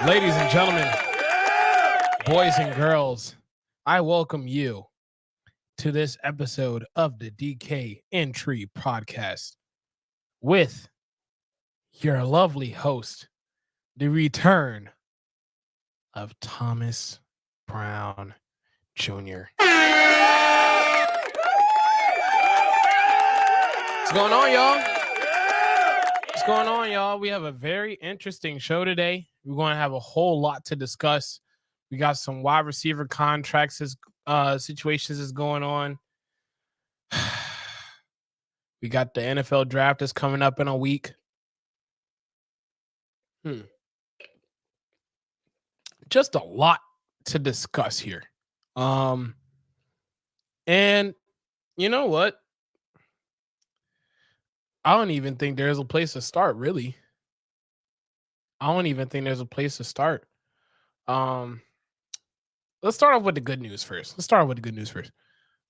Ladies and gentlemen, boys and girls, I welcome you to this episode of the DK Entry Podcast with your lovely host, the return of Thomas Brown Jr. What's going on, y'all? What's going on, y'all? We have a very interesting show today. We're going to have a whole lot to discuss. We got some wide receiver contracts situations is going on. We got the NFL draft that's coming up in a week. Just a lot to discuss here. And you know what? I don't even think there's a place to start, really. Let's start off with the good news first.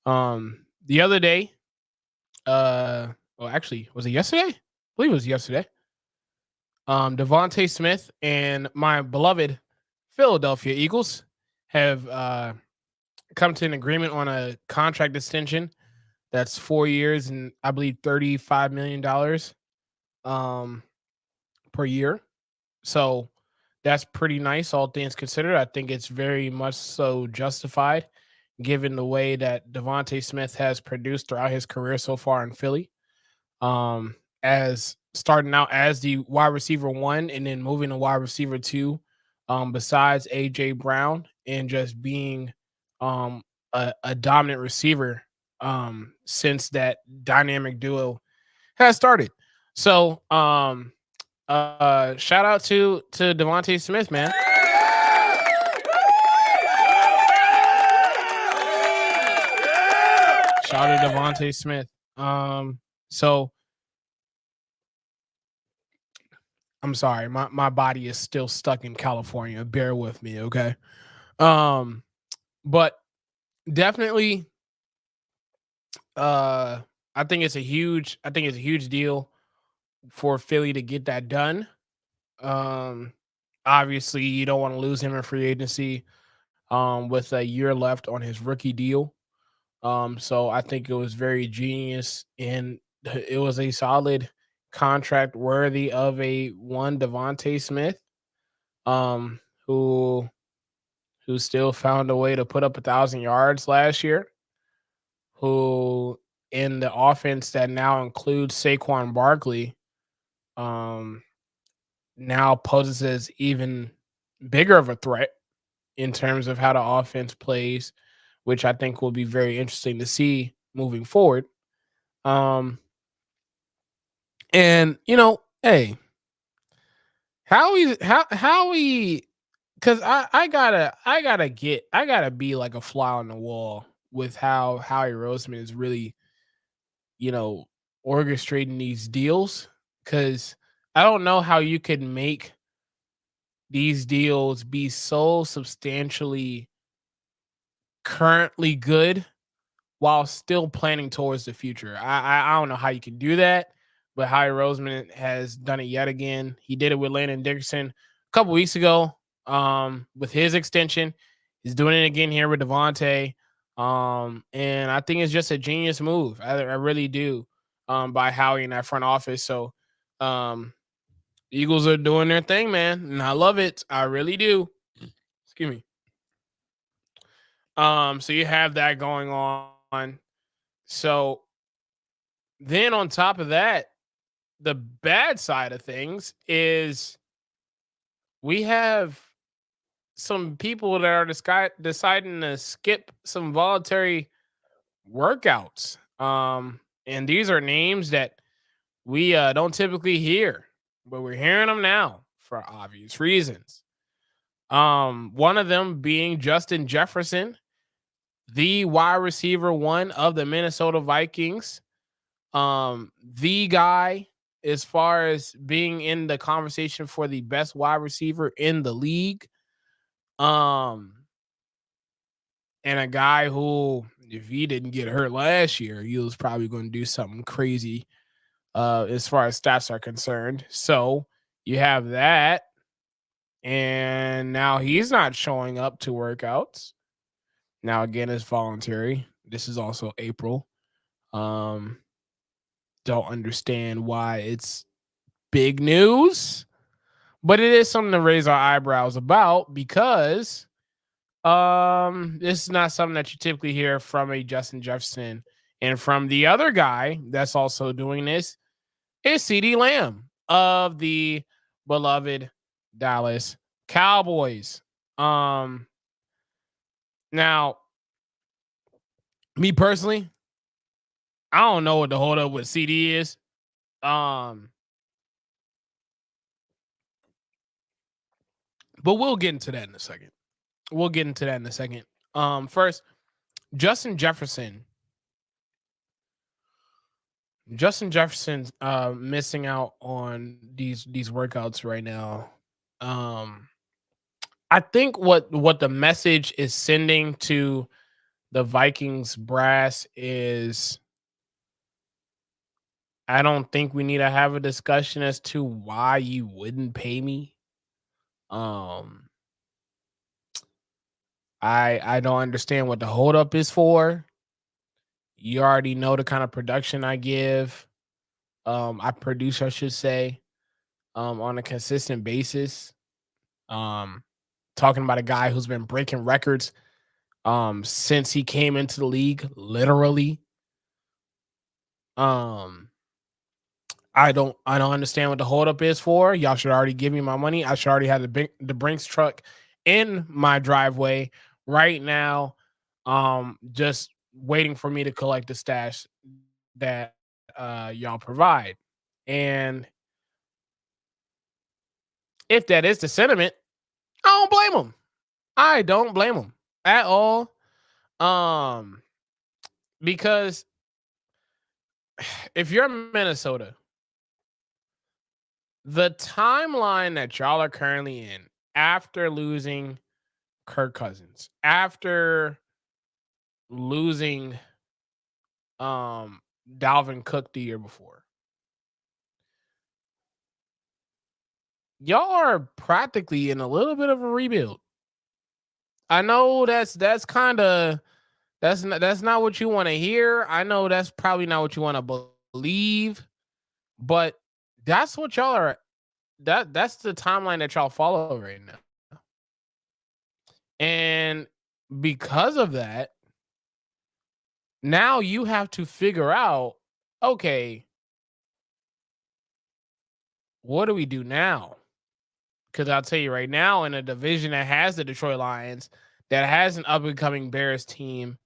The other day, actually, was it yesterday? I believe it was yesterday. Devontae Smith and my beloved Philadelphia Eagles have come to an agreement on a contract extension that's 4 years and I believe $35 million per year. So that's pretty nice, all things considered. I think it's very much so justified given the way that Devontae Smith has produced throughout his career so far in Philly. As starting out as the wide receiver 1 and then moving to wide receiver 2, besides AJ Brown, and just being a dominant receiver since that dynamic duo has started. So shout out to Devontae Smith, man. Shout out to Devontae Smith. So I'm sorry, my body is still stuck in California. Bear with me, okay? But definitely I think it's a huge deal for Philly to get that done. Obviously you don't want to lose him in free agency with a year left on his rookie deal. So I think it was very genius, and it was a solid contract worthy of a one Devontae Smith, who still found a way to put up 1,000 yards last year, who in the offense that now includes Saquon Barkley, now poses as even bigger of a threat in terms of how the offense plays, which I think will be very interesting to see moving forward. And hey, Howie, because I gotta be like a fly on the wall with how Howie Roseman is really, orchestrating these deals. Because I don't know how you could make these deals be so substantially currently good while still planning towards the future. I don't know how you can do that, but Howie Roseman has done it yet again. He did it with Landon Dickerson a couple weeks ago with his extension. He's doing it again here with Devontae. And I think it's just a genius move. I really do, by Howie in that front office. So Eagles are doing their thing, man, and I love it. I really do. Excuse me. So you have that going on. So then on top of that, the bad side of things is we have some people that are deciding to skip some voluntary workouts. And these are names that we don't typically hear, but we're hearing them now for obvious reasons. One of them being Justin Jefferson, the wide receiver 1 of the Minnesota Vikings. The guy as far as being in the conversation for the best wide receiver in the league. And a guy who, if he didn't get hurt last year, he was probably going to do something crazy as far as stats are concerned. So you have that. and now he's not showing up to workouts. Now again, it's voluntary. This is also April. Um, don't understand why it's big news, but it is something to raise our eyebrows about because this is not something that you typically hear from a Justin Jefferson. And from the other guy that's also doing this is CD Lamb of the beloved Dallas Cowboys. Um Now, me personally, I don't know what the hold up with CD is. Um but we'll get into that in a second. We'll get into that in a second. First, Justin Jefferson. Justin Jefferson's missing out on these workouts right now. Um I think what the message is sending to the Vikings brass is I don't think we need to have a discussion as to why you wouldn't pay me. Um I don't understand what the holdup is for. You already know the kind of production I give. I produce, I should say, on a consistent basis. Um, Talking about a guy who's been breaking records since he came into the league, literally. Um, I don't understand what the holdup is for. Y'all should already give me my money. I should already have the Brinks truck in my driveway right now. Just waiting for me to collect the stash that y'all provide. And if that is the sentiment, I don't blame them. I don't blame them at all. Um, because if you're Minnesota, the timeline that y'all are currently in after losing Kirk Cousins, after losing um Dalvin Cook the year before, y'all are practically in a little bit of a rebuild. I know that's kind of that's not what you want to hear. I know that's probably not what you want to believe, but that's what y'all are that's the timeline that y'all follow right now. And because of that, now you have to figure out, okay, what do we do now? Because I'll tell you right now, in a division that has the Detroit Lions, that has an up and coming Bears team,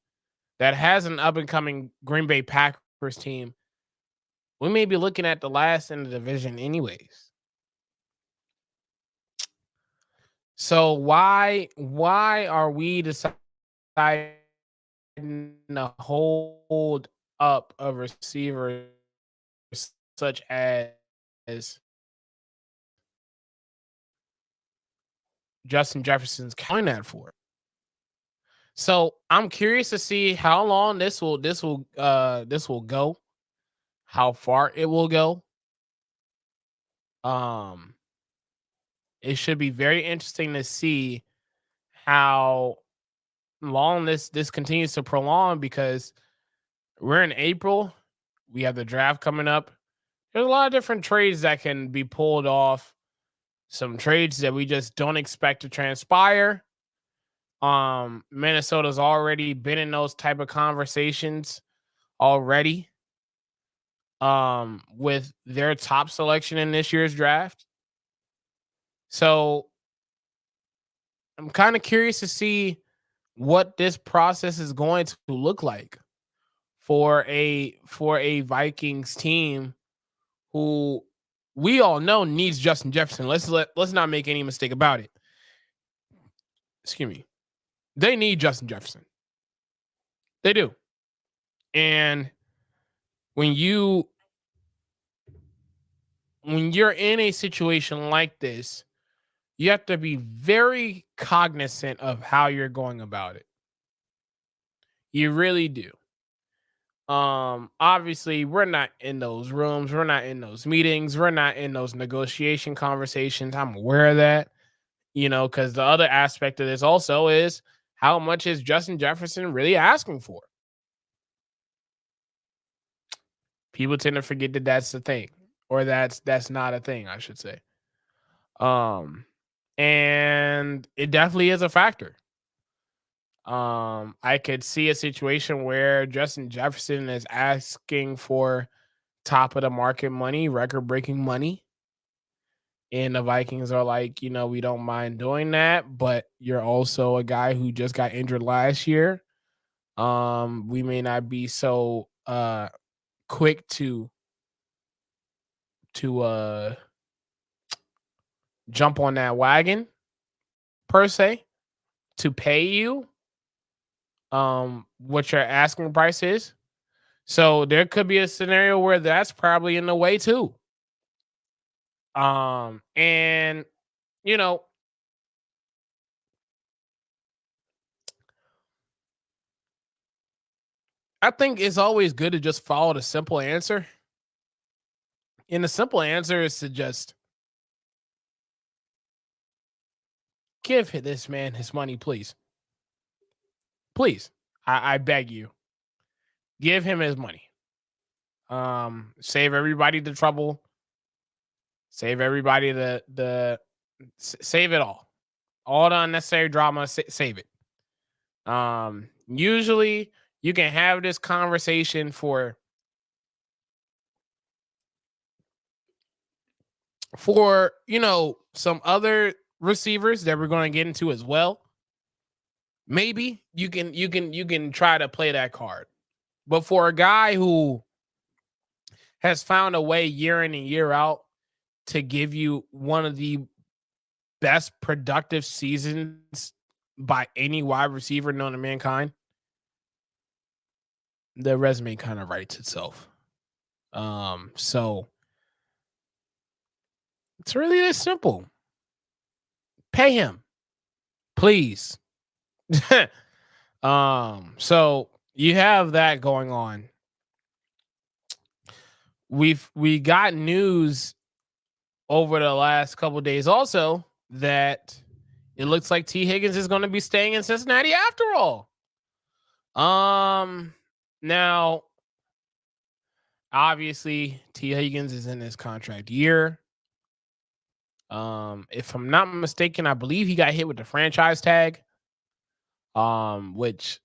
that has an up and coming Green Bay Packers team, we may be looking at the last in the division, anyways. So why are we deciding to hold up a receiver such as Justin Jefferson's counting that for? So I'm curious to see how long this will go, how far it will go. Um, it should be very interesting to see how long this continues to prolong because we're in April. We have the draft coming up. There's a lot of different trades that can be pulled off. Some trades that we just don't expect to transpire. Minnesota's already been in those type of conversations already. With their top selection in this year's draft. So I'm kind of curious to see what this process is going to look like for a Vikings team who we all know needs Justin Jefferson. Let's not make any mistake about it. Excuse me. They need Justin Jefferson. They do. And when you when you're in a situation like this, you have to be very cognizant of how you're going about it. You really do. Obviously, we're not in those rooms, we're not in those meetings, we're not in those negotiation conversations. I'm aware of that. because the other aspect of this also is how much is Justin Jefferson really asking for? People tend to forget that that's the thing, or that's not a thing, I should say. Um, and it definitely is a factor. I could see a situation where Justin Jefferson is asking for top of the market money, record breaking money. And the Vikings are like, we don't mind doing that, but you're also a guy who just got injured last year. We may not be so quick to jump on that wagon per se to pay you what your asking price is. So there could be a scenario where that's probably in the way too. And you know, I think it's always good to just follow the simple answer. And the simple answer is to just give this man his money, please. Please. I beg you. Give him his money. Save everybody the trouble. Save everybody save it all. All the unnecessary drama, save it. Usually you can have this conversation for some other receivers that we're going to get into as well. Maybe you can try to play that card. But for a guy who has found a way year in and year out to give you one of the best productive seasons by any wide receiver known to mankind, the resume kind of writes itself. So it's really this simple. Pay him, please. So you have that going on. We got news over the last couple of days also that it looks like T. Higgins is going to be staying in Cincinnati after all. Now obviously T. Higgins is in his contract year. If I'm not mistaken, I believe he got hit with the franchise tag. Which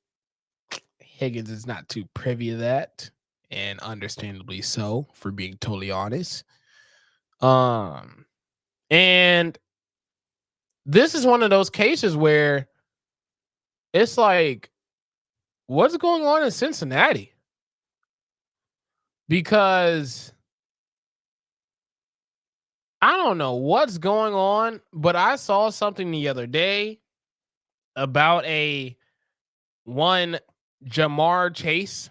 Higgins is not too privy to that, and understandably so, for being totally honest. And this is one of those cases where it's like, what's going on in Cincinnati? Because I don't know what's going on, but I saw something the other day about one Jamar Chase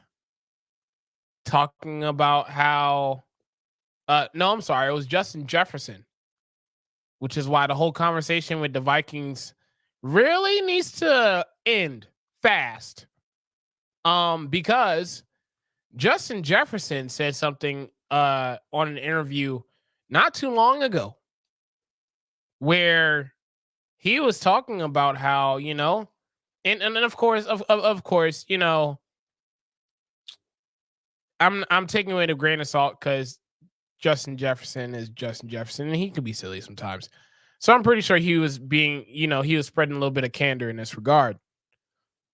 talking about how no, I'm sorry, it was Justin Jefferson, which is why the whole conversation with the Vikings really needs to end fast. Because Justin Jefferson said something on an interview not too long ago where he was talking about how, and of course, of course, I'm taking away the grain of salt because Justin Jefferson is Justin Jefferson and he can be silly sometimes. So I'm pretty sure he was being, he was spreading a little bit of candor in this regard.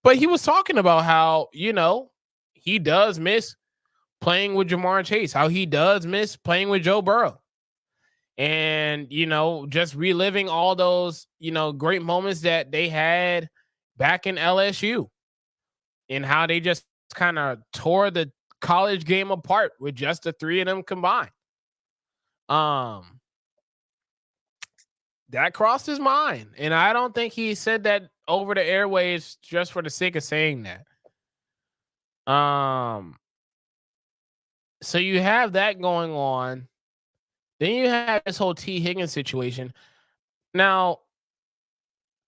But he was talking about how, he does miss playing with Jamar Chase, how he does miss playing with Joe Burrow. And, just reliving all those, great moments that they had back in LSU and how they just kind of tore the college game apart with just the three of them combined. That crossed his mind. And I don't think he said that over the airwaves just for the sake of saying that. So you have that going on. Then you have this whole T. Higgins situation. Now,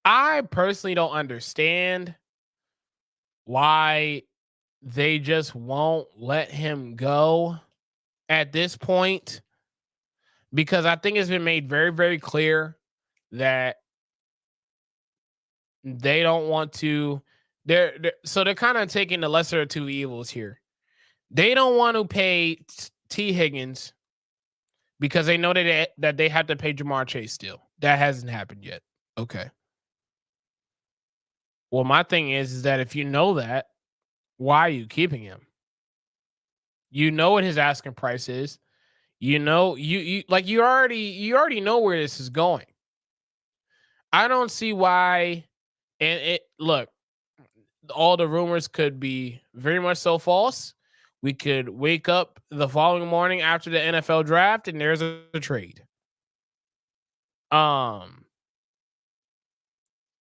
I personally don't understand why they just won't let him go at this point, because I think it's been made very, very clear that They don't want to. They're kind of taking the lesser of two evils here. They don't want to pay T. Higgins because they know that they have to pay Ja'Marr Chase still. That hasn't happened yet. Okay. Well, my thing is that if you know that, why are you keeping him? You know what his asking price is. You know, you already know where this is going. I don't see why. And it look, all the rumors could be very much so false. We could wake up the following morning after the NFL draft and there's a trade.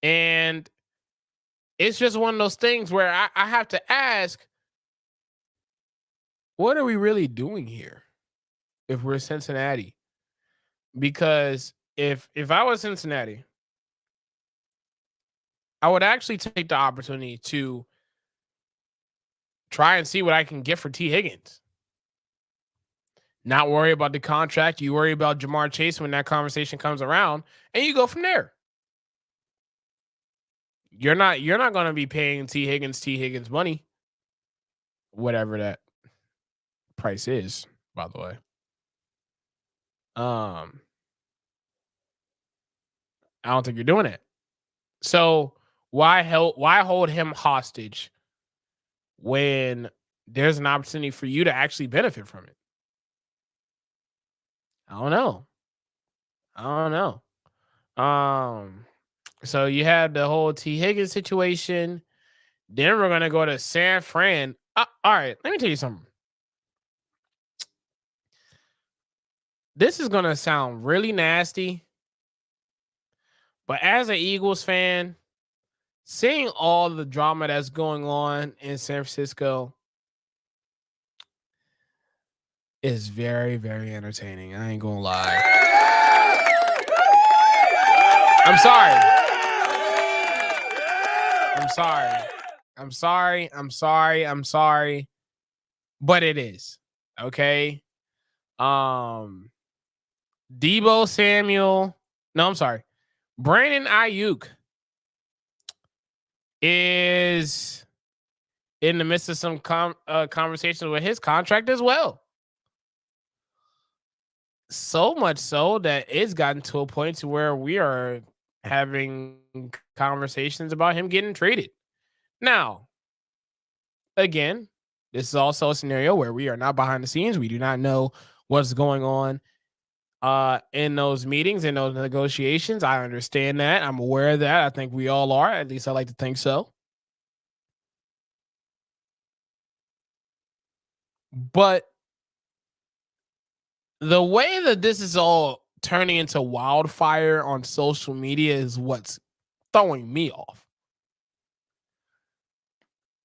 And it's just one of those things where I have to ask, what are we really doing here if we're Cincinnati? Because if I was Cincinnati, I would actually take the opportunity to try and see what I can get for T. Higgins. Not worry about the contract. You worry about Ja'Marr Chase when that conversation comes around, and you go from there. You're not going to be paying T. Higgins money, whatever that price is, by the way. I don't think you're doing it. So why hold him hostage when there's an opportunity for you to actually benefit from it? I don't know. So you had the whole T. Higgins situation. Then we're gonna go to San Fran. All right, let me tell you something. This is gonna sound really nasty, but as an Eagles fan, seeing all the drama that's going on in San Francisco is very, very entertaining. I ain't gonna lie. I'm sorry. But it is. Okay. Deebo Samuel. No, I'm sorry. Brandon Ayuk is in the midst of some conversations with his contract as well. So much so that it's gotten to a point to where we are having conversations about him getting traded. Now, again, this is also a scenario where we are not behind the scenes. We do not know what's going on in those meetings, in those negotiations. I understand that. I'm aware of that. I think we all are. At least I like to think so. But the way that this is all turning into wildfire on social media is what's throwing me off.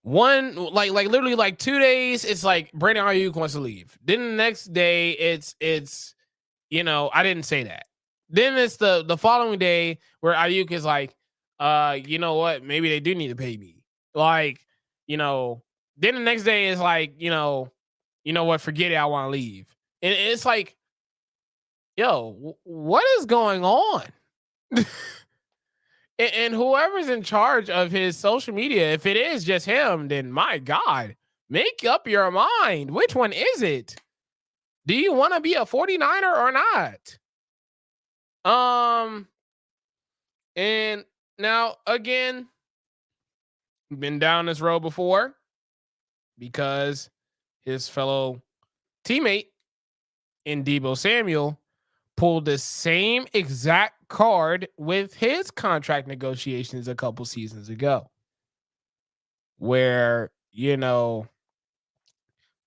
One, like literally like 2 days, it's like Brandon Ayuk wants to leave. Then the next day, it's I didn't say that. Then it's the following day where Ayuk is like, you know what? Maybe they do need to pay me. Like, then the next day is like, you know what? Forget it. I want to leave. And it's like, yo, what is going on? And whoever's in charge of his social media, if it is just him, then my God, make up your mind. Which one is it? Do you want to be a 49er or not? And now again, we've been down this road before because his fellow teammate in Deebo Samuel pulled the same exact card with his contract negotiations a couple seasons ago. Where,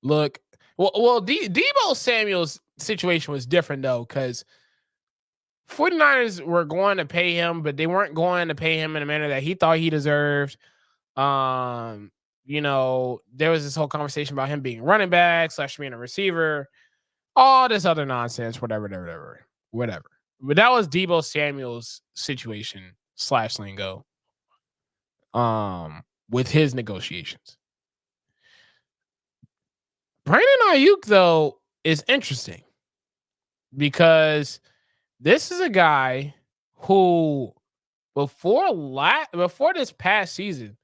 look, Deebo Samuel's situation was different though, because 49ers were going to pay him, but they weren't going to pay him in a manner that he thought he deserved. There was this whole conversation about him being running back / being a receiver, all this other nonsense, whatever. But that was Deebo Samuel's situation / lingo with his negotiations. Brandon Ayuk, though, is interesting because this is a guy who before this past season,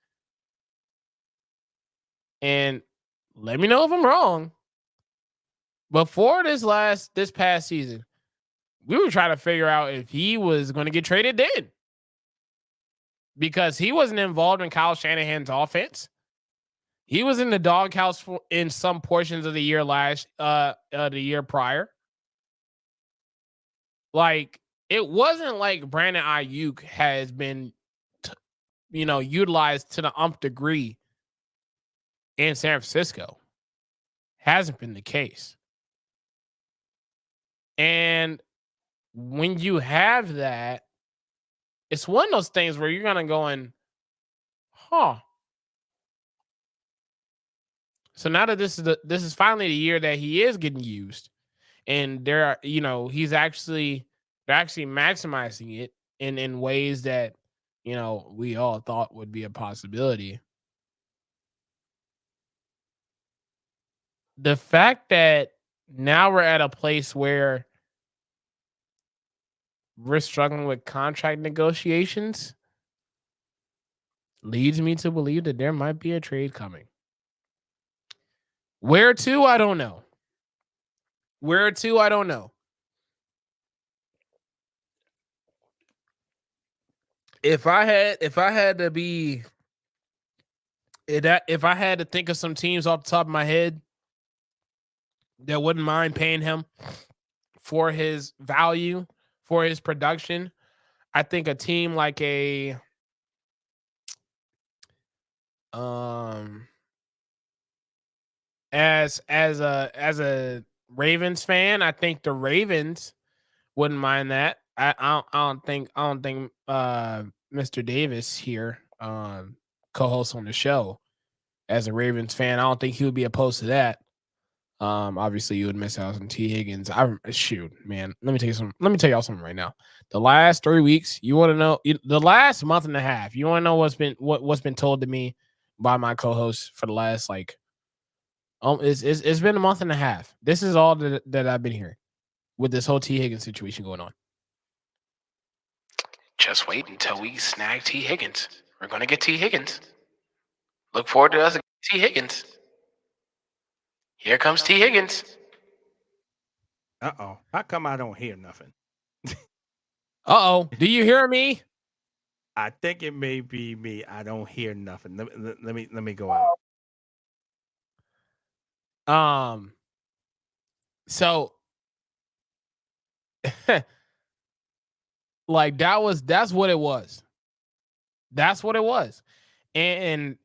and let me know if I'm wrong. Before this past season, we were trying to figure out if he was going to get traded then, because he wasn't involved in Kyle Shanahan's offense. He was in the doghouse in some portions of the year the year prior. Like, it wasn't like Brandon Ayuk has been, utilized to the umph degree in San Francisco. Hasn't been the case. And when you have that, it's one of those things where you're gonna go in, huh. So now that this is finally the year that he is getting used, and they're actually maximizing it in ways that we all thought would be a possibility. The fact that now we're at a place where we're struggling with contract negotiations leads me to believe that there might be a trade coming. Where to, I don't know. If I had to think of some teams off the top of my head that wouldn't mind paying him for his value, for his production, I think a team like as a Ravens fan, I think the Ravens wouldn't mind that. I don't think Mr. Davis here, co-host on the show, as a Ravens fan, I don't think he would be opposed to that. Obviously you would miss out on T. Higgins. Shoot, man. Let me tell y'all something right now. The last 3 weeks, you want to know the last month and a half, you want to know what's been told to me by my co-host for the last it's been a month and a half. This is all that I've been hearing with this whole T. Higgins situation going on. Just wait until we snag T. Higgins. We're going to get T. Higgins. Look forward to us getting T. Higgins. Here comes T. Higgins. Uh-oh. How come I don't hear nothing? Uh-oh. Do you hear me? I think it may be me. I don't hear nothing. Let me go out. So like that's what it was. That's what it was. And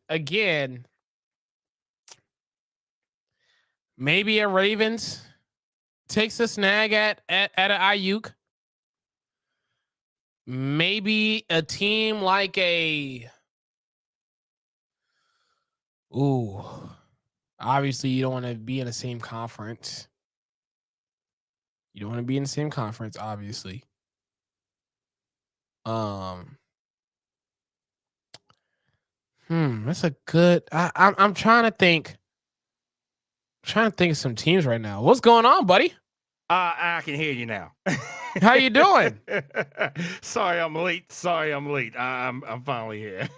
again, maybe a Ravens takes a snag at an Ayuk. Maybe a team like obviously you don't want to be in the same conference. You don't want to be in the same conference, obviously. That's a good. I'm trying to think. Of some teams right now. What's going on, buddy? I can hear you now. How you doing? Sorry, I'm late. I'm finally here.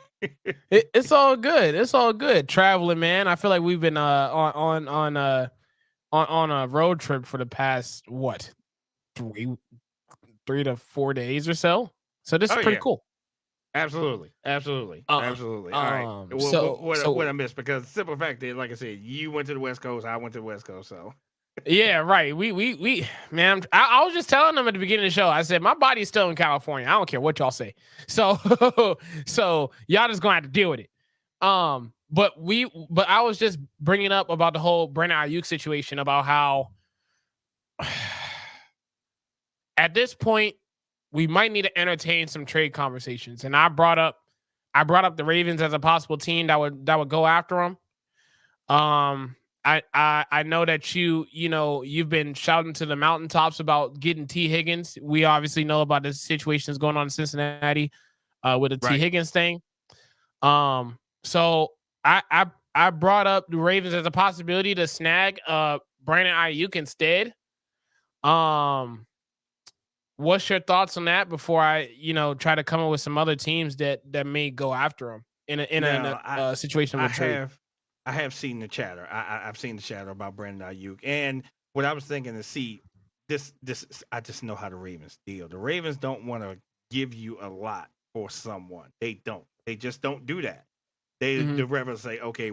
It's all good. It's all good. Traveling, man. I feel like we've been on a road trip for the past 3 to 4 days or so. So this is pretty cool. Absolutely. All right. What I missed, because the simple fact is, like I said, you went to the West Coast, I went to the West Coast, so. Yeah, right. We man, I was just telling them at the beginning of the show. I said my body's still in California. I don't care what y'all say. So y'all just gonna have to deal with it. But I was just bringing up about the whole Brandon Ayuk situation, about how at this point we might need to entertain some trade conversations. And I brought up the Ravens as a possible team that would go after him. I know that you've been shouting to the mountaintops about getting T. Higgins. We obviously know about the situations going on in Cincinnati with the T. Higgins thing. So I brought up the Ravens as a possibility to snag Brandon Ayuk instead. what's your thoughts on that before I, try to come up with some other teams that may go after him in a situation of a trade? I have seen the chatter. I've seen the chatter about Brandon Ayuk, and what I was thinking is, this. I just know how the Ravens deal. The Ravens don't want to give you a lot for someone. They don't. They just don't do that. The Ravens say, okay,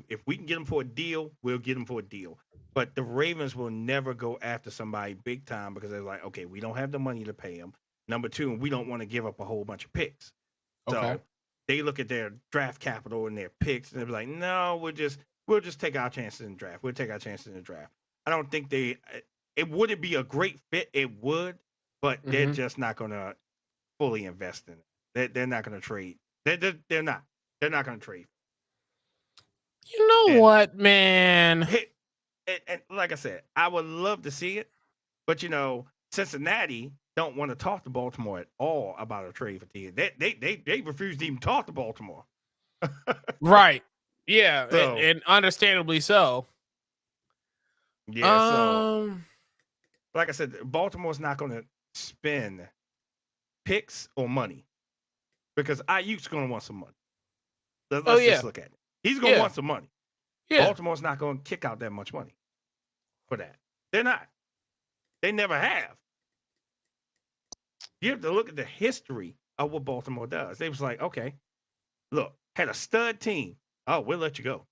if we can get them for a deal, we'll get them for a deal. But the Ravens will never go after somebody big time because they're like, okay, we don't have the money to pay them. Number two, we don't want to give up a whole bunch of picks. Okay. So they look at their draft capital and their picks, and they're like, no, we'll just take our chances in the draft. We'll take our chances in the draft. I don't think it wouldn't be a great fit. It would, but they're just not going to fully invest in it. They're not going to trade. They're not. They're not going to trade. You know what, man? And like I said, I would love to see it, but Cincinnati don't want to talk to Baltimore at all about a trade for T. They refuse to even talk to Baltimore. Right. Yeah, so, and understandably so. Yeah. So, like I said, Baltimore's not going to spend picks or money because Ayuk's going to want some money. Let's just look at it. He's going to want some money. Yeah. Baltimore's not going to kick out that much money for that. They're not. They never have. You have to look at the history of what Baltimore does. They was like, okay, look, had a stud team. Oh, we'll let you go.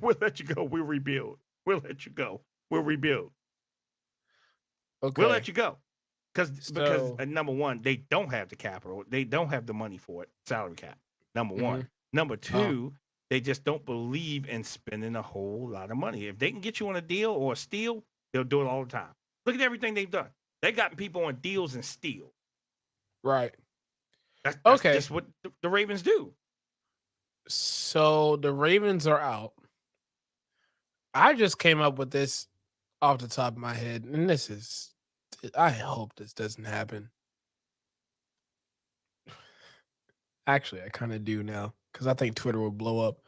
We'll let you go. We'll rebuild. We'll let you go. We'll rebuild. Okay. We'll let you go. Because number one, they don't have the capital. They don't have the money for it, salary cap, number one. Number two, they just don't believe in spending a whole lot of money. If they can get you on a deal or a steal, they'll do it all the time. Look at everything they've done. They got people on deals and steals. Right. That's just what the Ravens do. So the Ravens are out. I just came up with this off the top of my head, and I hope this doesn't happen. Actually, I kind of do now because I think Twitter will blow up.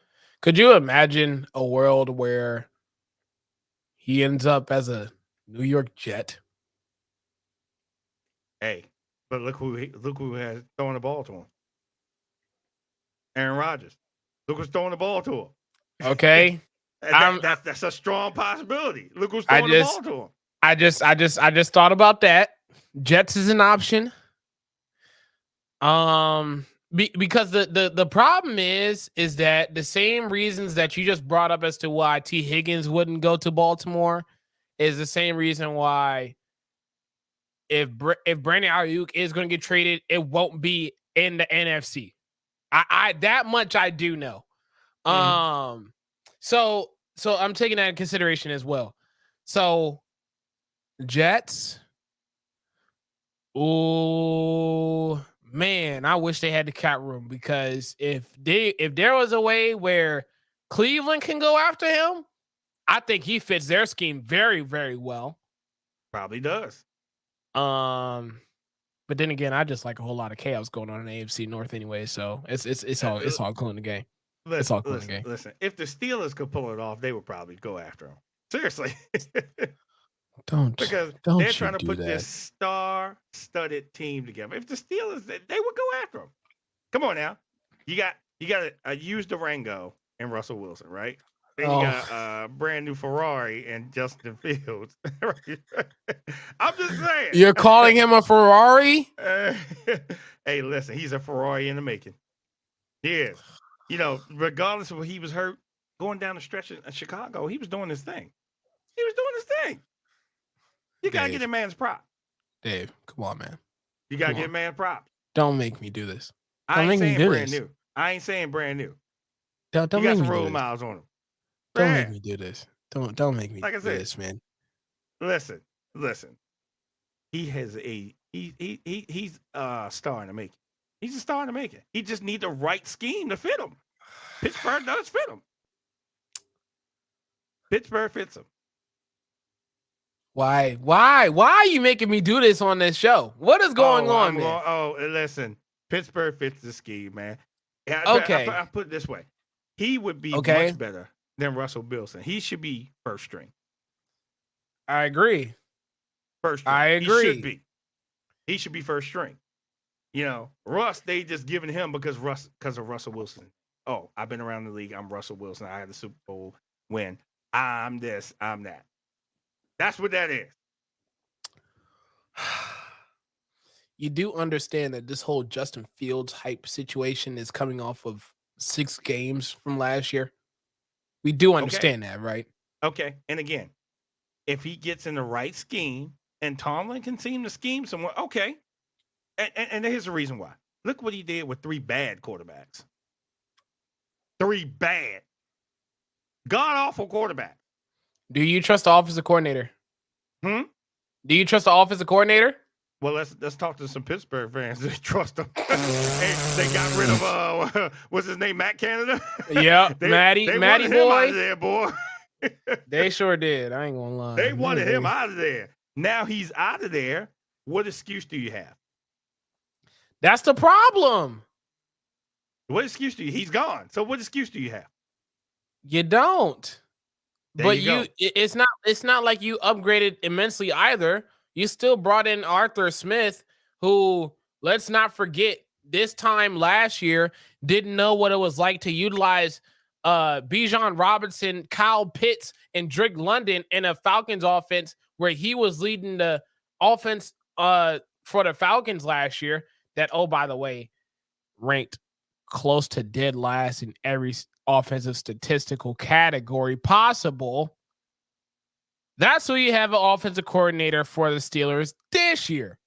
Could you imagine a world where he ends up as a New York Jet? Hey, but look who has throwing the ball to him. Aaron Rodgers. Look who's throwing the ball to him. Okay. That's a strong possibility. Look who's throwing the ball to him. I just thought about that. Jets is an option. Because the problem is that the same reasons that you just brought up as to why T. Higgins wouldn't go to Baltimore is the same reason why if Brandon Ayuk is going to get traded, it won't be in the NFC. I that much I do know. So I'm taking that in consideration as well. So Jets. Oh man, I wish they had the cap room because if there was a way where Cleveland can go after him, I think he fits their scheme very, very well. Probably does. But then again, I just like a whole lot of chaos going on in the AFC North anyway, so it's all cool in the game. It's all cool in the game. Listen, if the Steelers could pull it off, they would probably go after him. Seriously. Because they're trying to put this star-studded team together. If the Steelers, they would go after him. Come on now, you got a used Durango and Russell Wilson, right? Then you got a brand new Ferrari and Justin Fields. I'm just saying. You're calling him a Ferrari? Hey, listen, he's a Ferrari in the making. He is. Regardless of what he was hurt, going down the stretch in Chicago, he was doing his thing. You got to get a man's prop. Dave, come on, man. You got to get a man props. Don't make me do this. I ain't saying brand new. I ain't saying brand new. Don't you got some road miles on him. Don't make me do this. Don't make me do this, man. Listen. He has he's a star in the making. He's a star in the making. He just needs the right scheme to fit him. Pittsburgh does fit him. Pittsburgh fits him. Why are you making me do this on this show? What is going on, man? Listen. Pittsburgh fits the scheme, man. Okay. I put it this way. He would be much better than Russell Wilson. He should be first string. I agree. First string. I agree. He should be. He should be first string. You know, Russ, they just giving him because of Russell Wilson. Oh, I've been around the league. I'm Russell Wilson. I had the Super Bowl win. I'm this. I'm that. That's what that is. You do understand that this whole Justin Fields hype situation is coming off of 6 games from last year. We do understand that, right? Okay. And again, if he gets in the right scheme and Tomlin can seem to scheme somewhere, okay. And here's the reason why. Look what he did with 3 bad quarterbacks. 3 bad, god awful quarterbacks. Do you trust the offensive coordinator? Do you trust the offensive coordinator? Well, let's talk to some Pittsburgh fans. They trust him. They got rid of what's his name, Matt Canada. Yeah, Matty boy. Him out of there, boy. They sure did. I ain't gonna lie. They wanted him out of there. Now he's out of there. What excuse do you have? That's the problem. What excuse do you? He's gone. So what excuse do you have? You don't. There you it's not like you upgraded immensely either. You still brought in Arthur Smith, who, let's not forget, this time last year didn't know what it was like to utilize Bijan Robinson, Kyle Pitts, and Drake London in a Falcons offense where he was leading the offense for the Falcons last year. That, oh, by the way, ranked close to dead last in every offensive statistical category possible. That's who you have an offensive coordinator for the Steelers this year.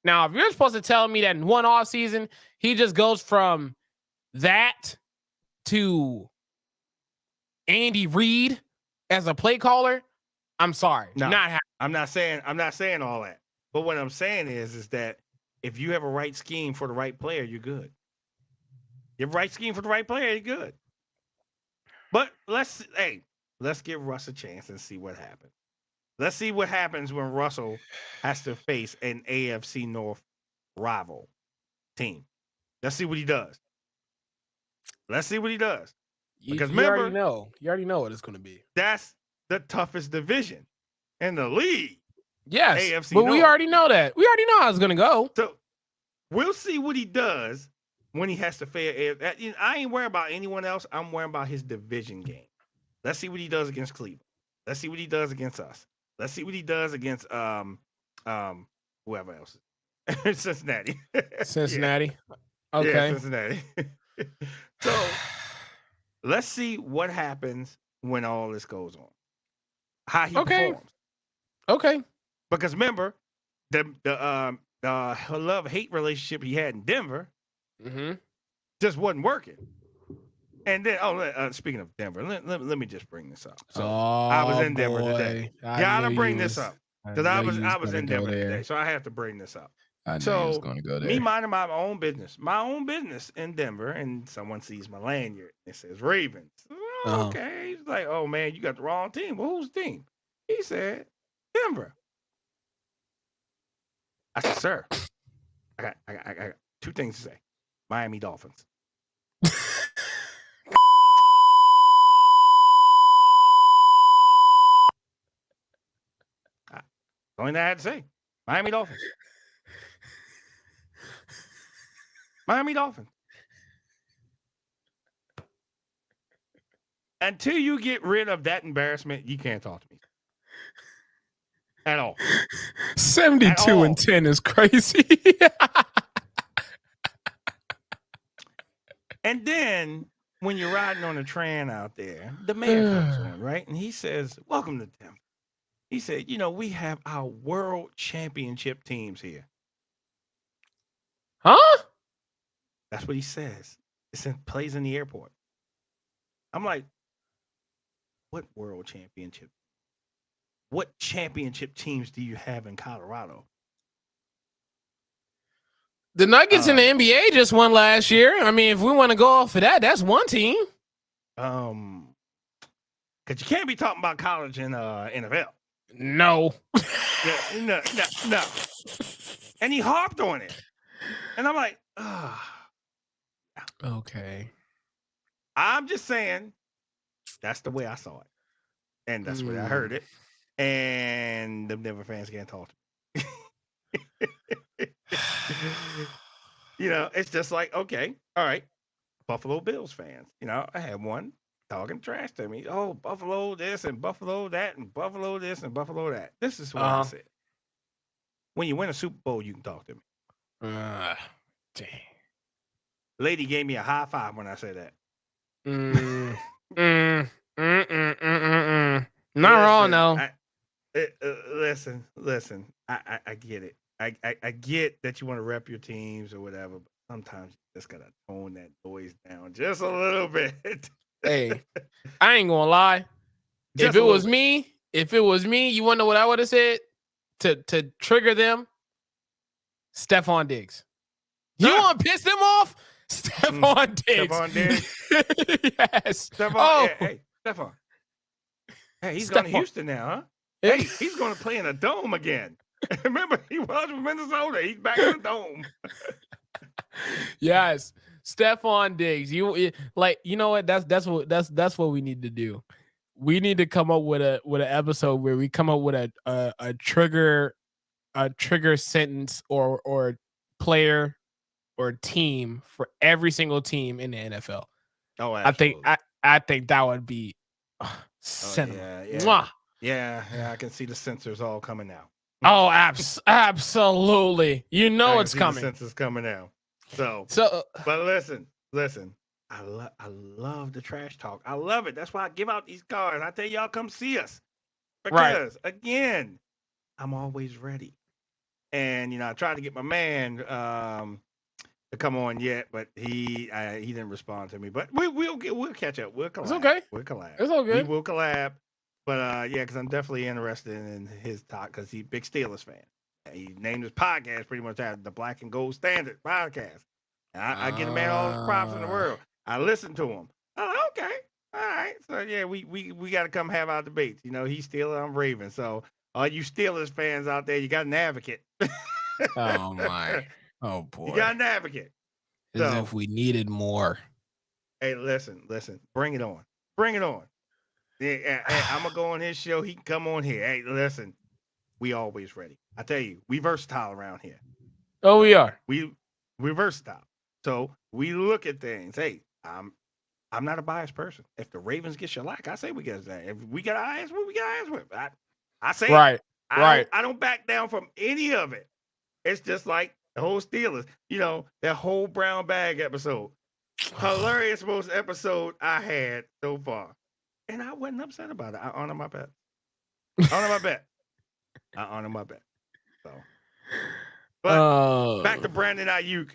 Now, if you're supposed to tell me that in one offseason, he just goes from that to Andy Reid as a play caller, I'm sorry. No, not I'm not saying all that. But what I'm saying is that if you have a right scheme for the right player, you're good. You have a right scheme for the right player, you're good. But let's give Russ a chance and see what happens. Let's see what happens when Russell has to face an AFC North rival team. Let's see what he does. Because remember, you already know what it's going to be. That's the toughest division in the league. Yes, AFC but North. we already know that. We already know how it's going to go. So we'll see what he does when he has to face. I ain't worried about anyone else. I'm worried about his division game. Let's see what he does against Cleveland. Let's see what he does against us. Let's see what he does against whoever else. Cincinnati. Cincinnati. Yeah. Okay. Yeah, Cincinnati. So let's see what happens when all this goes on. How he performs. Okay. Because remember, the love-hate relationship he had in Denver just wasn't working. And then, speaking of Denver, let me just bring this up. So I was in Denver today. Gotta bring this up because I was in Denver today, so I have to bring this up. I knew he was going to go there. Me minding my own business in Denver, and someone sees my lanyard. It says Ravens. Oh, okay, he's like, "Oh man, you got the wrong team." Well, whose team? He said Denver. I said, "Sir, I got 2 things to say. Miami Dolphins." Only thing I had to say. Miami Dolphins. Miami Dolphins. Until you get rid of that embarrassment, you can't talk to me. At all. 72-10 is crazy. And then when you're riding on a train out there, the mayor comes on, right? And he says, "Welcome to Denver." He said, "We have our world championship teams here." Huh? That's what he says. Plays in the airport. I'm like, what world championship? What championship teams do you have in Colorado? The Nuggets in the NBA just won last year. I mean, if we want to go off of that, that's one team. Because you can't be talking about college and NFL. No. No. And he harped on it. And I'm like, okay. I'm just saying that's the way I saw it. And that's the way I heard it. And the Denver fans can't talk to me. It's just like, okay, all right, Buffalo Bills fans. I had one talking trash to me. Oh, Buffalo this and Buffalo that and Buffalo this and Buffalo that. This is what I said. When you win a Super Bowl, you can talk to me. Dang. Lady gave me a high five when I said that. Not wrong, though. Listen. I get it. I get that you want to rep your teams or whatever, but sometimes you just gotta tone that noise down just a little bit. Hey, I ain't gonna lie. If it was me, you wanna know what I would have said to trigger them? Stephon Diggs. You want to piss them off? Stephon Diggs. Stephon Diggs. Yes. Stephon. Hey, Stephon. Hey, he's going to Houston now, huh? Hey, he's going to play in a dome again. Remember, he was with Minnesota. He's back in the dome. Yes, Stephon Diggs. You know what? That's what we need to do. We need to come up with an episode where we come up with a trigger sentence or player or team for every single team in the NFL. Oh, absolutely. I think that would be cinema. Yeah, I can see the sensors all coming now. Oh, absolutely. You know it's coming. The sensors coming now. So, but listen. I love the trash talk. I love it. That's why I give out these cards. I tell y'all, come see us because again, I'm always ready. And I tried to get my man to come on yet, but he didn't respond to me. But we'll catch up. We'll collab. It's okay. We'll collab. It's all good. We will collab. But because I'm definitely interested in his talk because he's a big Steelers fan. He named his podcast pretty much after the Black and Gold Standard podcast. And I give the man all the props in the world. I listen to him. Oh, okay. All right. So yeah, we got to come have our debates. He's Steelers, I'm Raven. So all you Steelers fans out there, you got an advocate. Oh my. Oh boy. You got an advocate. As if we needed more. Hey, listen. Bring it on. Yeah, I'm gonna go on his show. He can come on here. Hey, listen. We always ready. I tell you, we versatile around here. Oh, we are. We're versatile. So we look at things. Hey, I'm not a biased person. If the Ravens get shellacked, I say we get that. If we got eyes, we got eyes with. I say right. I don't back down from any of it. It's just like the whole Steelers. That whole brown bag episode. Hilarious most episode I had so far. And I wasn't upset about it. I honor my bet. I honor my bet. So, but back to Brandon Ayuk.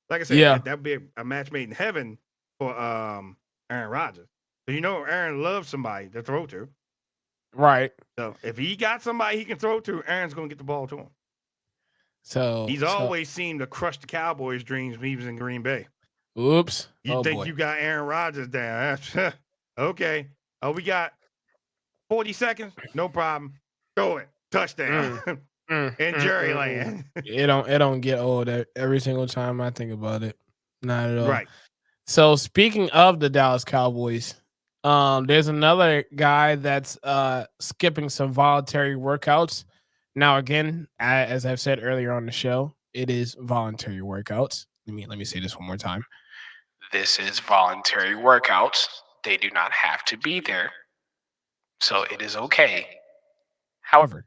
Like I said, that would be a match made in heaven for Aaron Rodgers. So Aaron loves somebody to throw to. Right. So if he got somebody he can throw to, Aaron's going to get the ball to him. So he's always seemed to crush the Cowboys' dreams when he was in Green Bay. Oops. You think you got Aaron Rodgers down. Okay. Oh, we got 40 seconds? No problem. Throw it. Touchdown. In Jerry land. It don't get old every single time I think about it. Not at all. Right. So speaking of the Dallas Cowboys, there's another guy that's skipping some voluntary workouts. Now, again, as I've said earlier on the show, it is voluntary workouts. Let me say this one more time. This is voluntary workouts. They do not have to be there. So it is okay. However,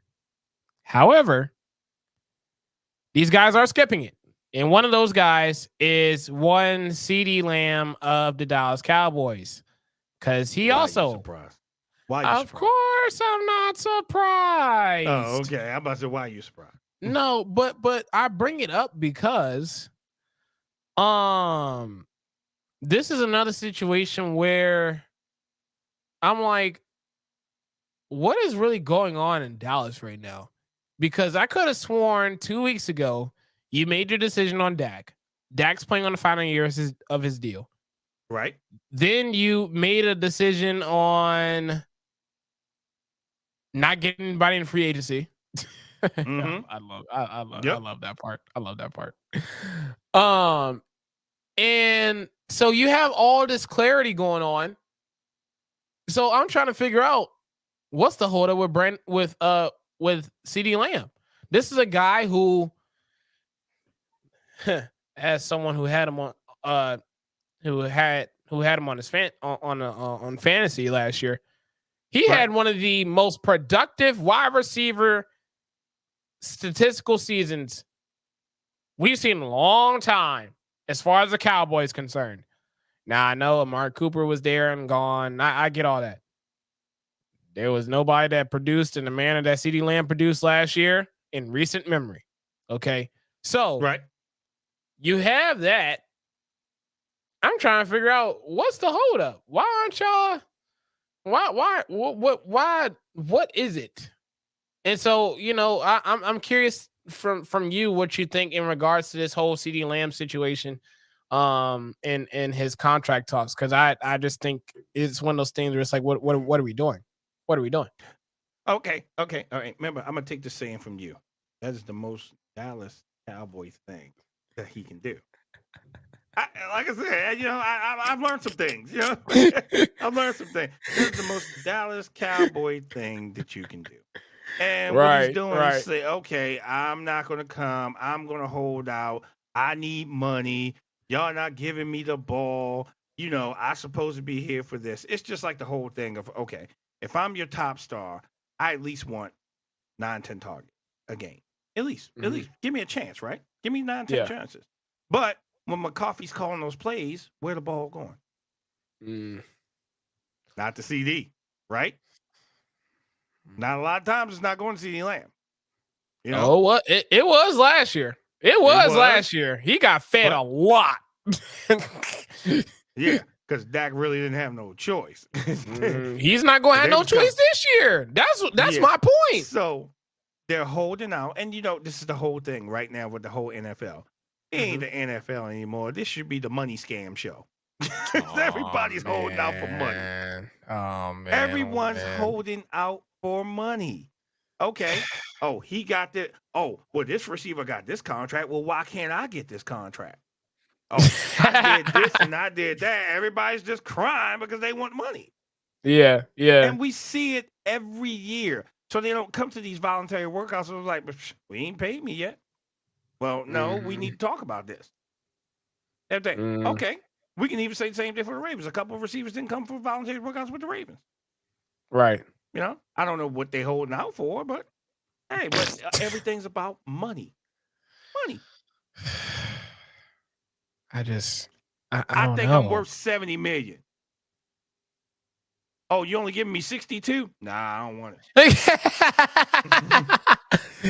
these guys are skipping it. And one of those guys is one CeeDee Lamb of the Dallas Cowboys. Because he also... Why are you surprised? Of course I'm not surprised. Oh, okay. I'm about to say, why are you surprised? No, but I bring it up because this is another situation where I'm like, what is really going on in Dallas right now? Because I could have sworn 2 weeks ago you made your decision on Dak. Dak's playing on the final year of his deal. Right. Then you made a decision on not getting anybody in free agency. Mm-hmm. I love that part. I love that part. And so you have all this clarity going on. So I'm trying to figure out what's the holdup with CeeDee Lamb. This is a guy who as someone who had him on, uh, who had him on his on fantasy last year, he Right. had one of the most productive wide receiver statistical seasons we've seen in a long time as far as the Cowboys concerned. Now I know Amari Cooper was there and gone. I get all that. There was nobody that produced in the manner that CeeDee Lamb produced last year in recent memory. Okay. So Right. you have that. I'm trying to figure out what's the holdup. Why aren't y'all? What is it? And so, I'm curious from you what you think in regards to this whole CeeDee Lamb situation, and his contract talks, because I just think it's one of those things where it's like, what are we doing? What are we doing? Okay. Okay. All right. Remember, I'm gonna take the saying from you. That is the most Dallas Cowboys thing that he can do. Like I said, I've learned some things. I've learned some things. This is the most Dallas Cowboy thing that you can do. And what he's Right, doing is right. say, okay, I'm not going to come. I'm going to hold out. I need money. Y'all not giving me the ball. I'm supposed to be here for this. It's just like the whole thing of, okay, if I'm your top star, I at least want 9, 10 targets a game. At least give me a chance, right? Give me 9, 10 Yeah. chances. But when McCarthy's calling those plays, where the ball going? Mm. Not the CD, right? Not a lot of times it's not going to CeeDee Lamb. Oh, what it was last year. It was last year. He got fed a lot. Yeah, because Dak really didn't have no choice. He's not going to have no choice this year. That's my point. So they're holding out, and this is the whole thing right now with the whole NFL. It ain't the NFL anymore. This should be the money scam show. Everybody's holding out for money. Oh man. Everyone's holding out for money. Okay. Oh, he got the. Oh, well, this receiver got this contract. Well, why can't I get this contract? Oh, I did this and I did that. Everybody's just crying because they want money. Yeah. And we see it every year. So they don't come to these voluntary workouts. And like, we ain't paid me yet. Well, no, we need to talk about this. Okay. We can even say the same thing for the Ravens. A couple of receivers didn't come for voluntary workouts with the Ravens. Right. I don't know what they're holding out for, but hey, everything's about money. Money. I don't think know. I'm worth $70 million. Oh, you only giving me 62? Nah, I don't want it.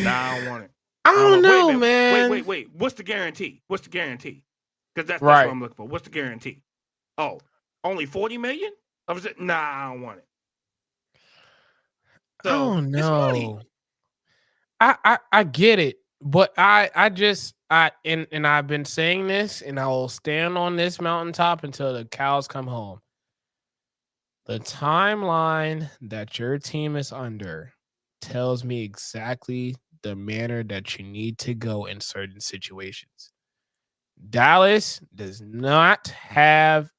Nah, I don't want it. I don't know, man. Wait. What's the guarantee? Because that's right. what I'm looking for. What's the guarantee? Oh, only 40 million? I was like, nah, I don't want it. So, I don't know. It's money. I get it, but and I've been saying this, and I will stand on this mountaintop until the cows come home. The timeline that your team is under tells me exactly the manner that you need to go in certain situations. Dallas does not have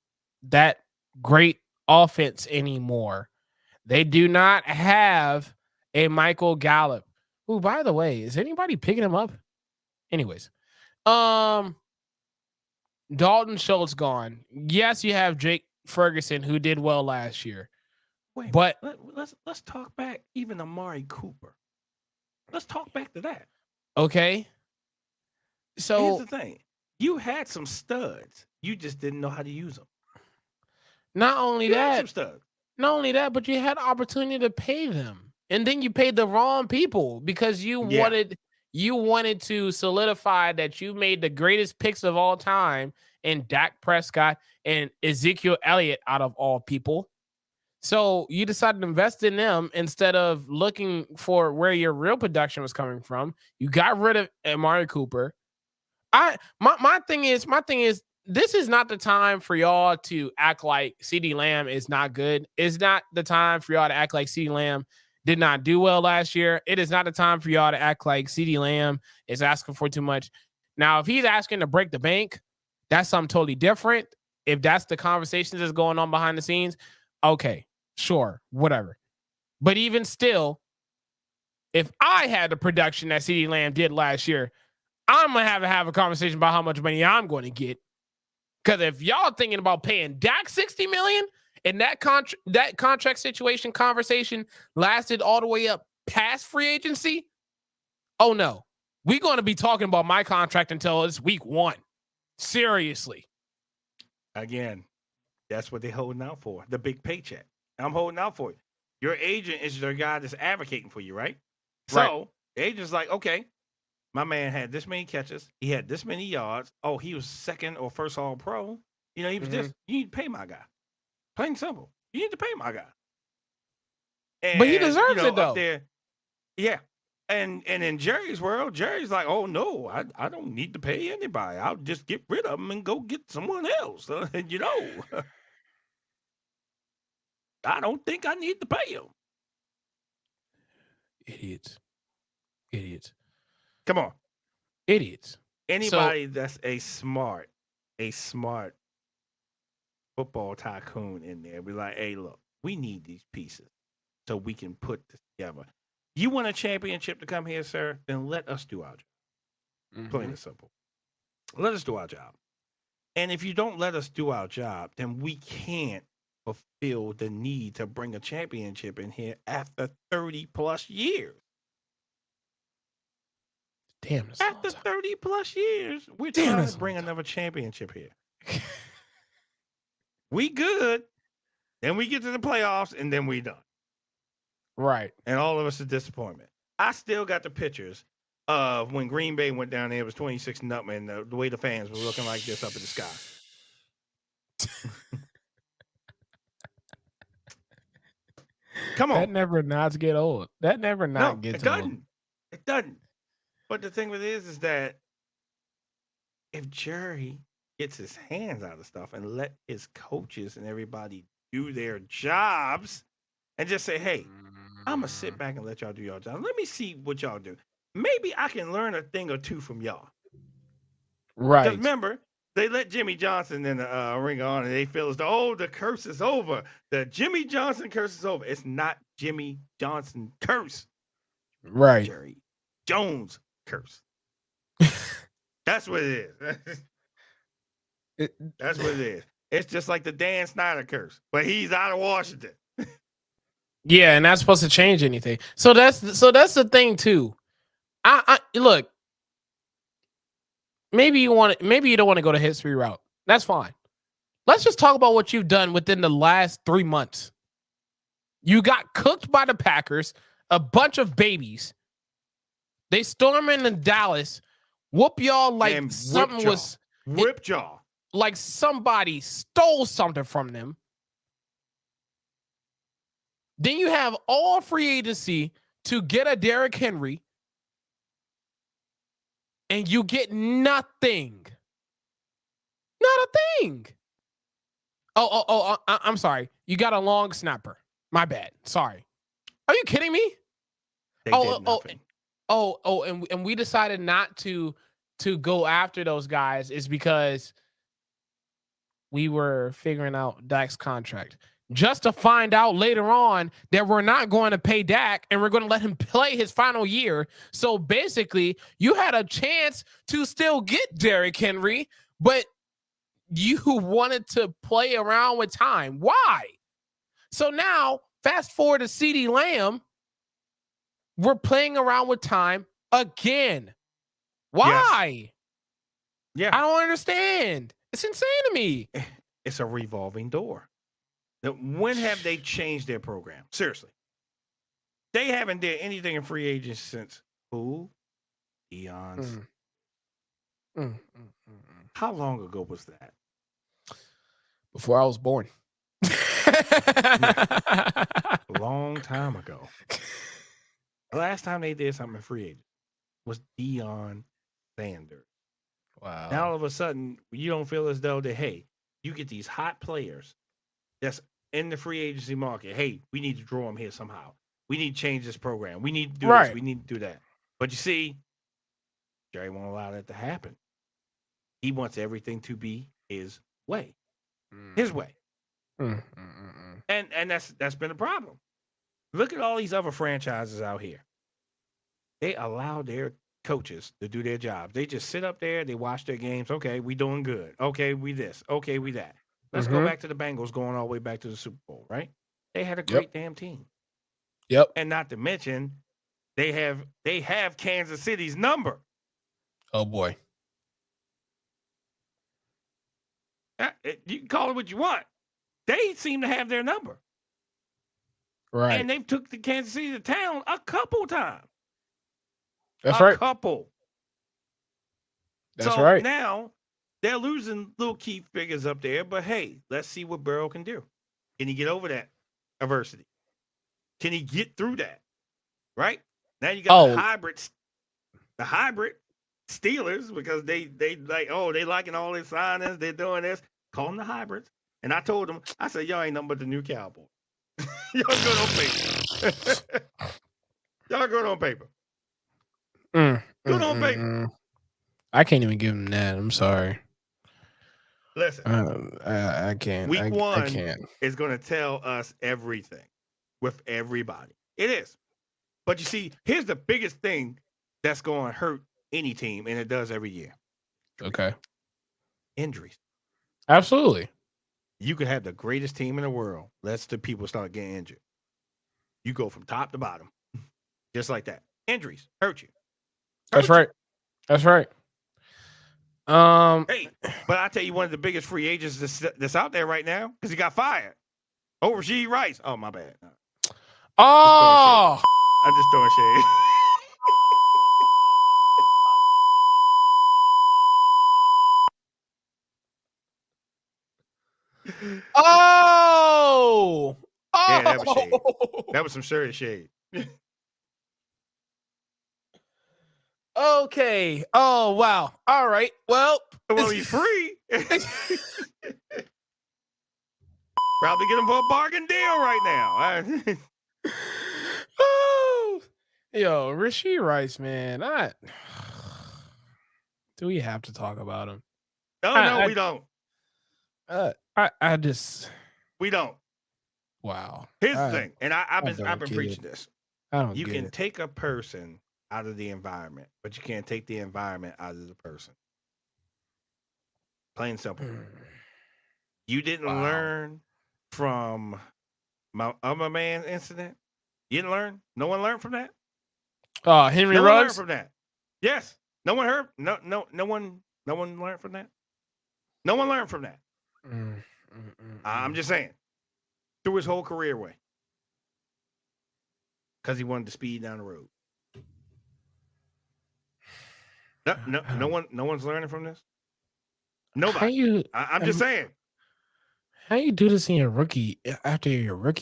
that great offense anymore. They do not have a Michael Gallup, who, by the way, is anybody picking him up? Anyways, Dalton Schultz gone. Yes, you have Jake Ferguson, who did well last year. Wait, but let's talk back even Amari Cooper. Let's talk back to that. Okay. So here's the thing. You had some studs. You just didn't know how to use them. Not only that, but you had the opportunity to pay them. And then you paid the wrong people because you wanted to solidify that you made the greatest picks of all time in Dak Prescott and Ezekiel Elliott out of all people. So you decided to invest in them instead of looking for where your real production was coming from. You got rid of Amari Cooper. My thing is, this is not the time for y'all to act like CeeDee Lamb is not good. It's not the time for y'all to act like CeeDee Lamb did not do well last year. It is not the time for y'all to act like CeeDee Lamb is asking for too much. Now, if he's asking to break the bank, that's something totally different. If that's the conversations that's going on behind the scenes, okay, sure, whatever. But even still, if I had the production that CeeDee Lamb did last year, I'm gonna have a conversation about how much money I'm going to get. Because if y'all thinking about paying Dak $60 million, and that contract situation conversation lasted all the way up past free agency, oh no, we're going to be talking about my contract until it's week 1. Seriously. Again, that's what they're holding out for, the big paycheck. I'm holding out for you. Your agent is the guy that's advocating for you, right? So the agent's like, okay, my man had this many catches. He had this many yards. Oh, he was second or first all pro. You know, he was this. You need to pay my guy. Plain and simple. You need to pay my guy. And, but he deserves it, though. Up there, yeah. And in Jerry's world, Jerry's like, oh, no, I don't need to pay anybody. I'll just get rid of them and go get someone else. You know, I don't think I need to pay him. Idiots. Come on. Idiots. Anybody that's a smart football tycoon in there be like, hey, look, we need these pieces so we can put this together. You want a championship to come here, sir? Then let us do our job. Plain and simple. Let us do our job. And if you don't let us do our job, then we can't fulfill the need to bring a championship in here after 30 plus years. Damn. After 30 plus years, we're trying to bring another championship here. We good. Then we get to the playoffs, and then we done. Right. And all of us are disappointment. I still got the pictures of when Green Bay went down there. It was 26-0, and the way the fans were looking like this up in the sky. Come on. That never not get old. That never not gets old. It doesn't. But the thing with it is that if Jerry gets his hands out of stuff and let his coaches and everybody do their jobs and just say, hey, I'm going to sit back and let y'all do your job. Let me see what y'all do. Maybe I can learn a thing or two from y'all. Right. Because remember, they let Jimmy Johnson in the ring on, and they feel as though, the curse is over. The Jimmy Johnson curse is over. It's not Jimmy Johnson curse. Right. Jerry Jones curse. That's what it is. That's what it is. It's just like the Dan Snyder curse, but he's out of Washington. Yeah, and that's supposed to change anything. So that's the thing too. I look. Maybe you don't want to go the history route. That's fine. Let's just talk about what you've done within the last 3 months. You got cooked by the Packers, a bunch of babies. They storm into Dallas, whoop y'all like and something was whipped y'all. Like somebody stole something from them. Then you have all free agency to get a Derrick Henry, and you get nothing. Not a thing. I'm sorry. You got a long snapper. My bad. Sorry. Are you kidding me? They did nothing. And we decided not to go after those guys is because we were figuring out Dak's contract. Just to find out later on that we're not going to pay Dak and we're going to let him play his final year. So basically, you had a chance to still get Derrick Henry, but you wanted to play around with time. Why? So now, fast forward to CeeDee Lamb, we're playing around with time again. Why? Yeah. I don't understand. It's insane to me. It's a revolving door. Now, when have they changed their program? Seriously. They haven't did anything in free agents since who? Eons. How long ago was that? Before I was born. A long time ago. The last time they did something in free agents was Deion Sanders. Wow. Now all of a sudden, you don't feel as though that, hey, you get these hot players that's in the free agency market. Hey, we need to draw them here somehow. We need to change this program. We need to do this. We need to do that. But you see, Jerry won't allow that to happen. He wants everything to be his way. His way. And that's been a problem. Look at all these other franchises out here. They allow their coaches to do their jobs. They just sit up there, they watch their games. Okay, we doing good. Okay, we this. Okay, we that. Let's go Mm-hmm. back to the Bengals going all the way back to the Super Bowl, right? They had a Yep. great damn team. Yep. And not to mention, they have Kansas City's number. Oh boy. You can call it what you want. They seem to have their number. Right. And they've took the Kansas City to town a couple times. That's a right. couple. That's so right. now they're losing little key figures up there, but hey, let's see what Burrow can do. Can he get over that adversity? Can he get through that? Right? Now you got the hybrid Steelers, because they like, oh, they liking all this signings, they're doing this. Call them the hybrids. And I told them, I said, y'all ain't nothing but the new Cowboys. Y'all good on paper. Y'all good on paper. Good on paper. I can't even give him that. I'm sorry. Listen, I can't. Week one I can't. is going to tell us everything with everybody. It is. But you see, here's the biggest thing that's going to hurt any team, and it does every year. Okay. Injuries. Absolutely. You could have the greatest team in the world. Let's the people start getting injured. You go from top to bottom, just like that. Injuries hurt you. That's right. That's right. Hey, but I tell you, one of the biggest free agents that's out there right now, because he got fired. Oh, Rashee Rice. Oh, my bad. Oh, I'm just throwing shade. Oh, yeah, that was shade. That was some serious shade. Okay. Oh, wow. All right. Well, he's free. Probably get him for a bargain deal right now. Oh, yo, Rashee Rice, man. Do we have to talk about him? No, we don't. I just. We don't. Wow. Here's the thing, and I've been preaching this. I don't. You can take a person out of the environment, but you can't take the environment out of the person. Plain and simple. You didn't learn from my other man incident. You didn't learn. No one learned from that. Henry Ruggs learned from that. Yes. No one heard. No one learned from that. No one learned from that. I'm just saying. Threw his whole career away because he wanted to speed down the road. No one's learning from this. Nobody. I'm just saying. How you do this in your rookie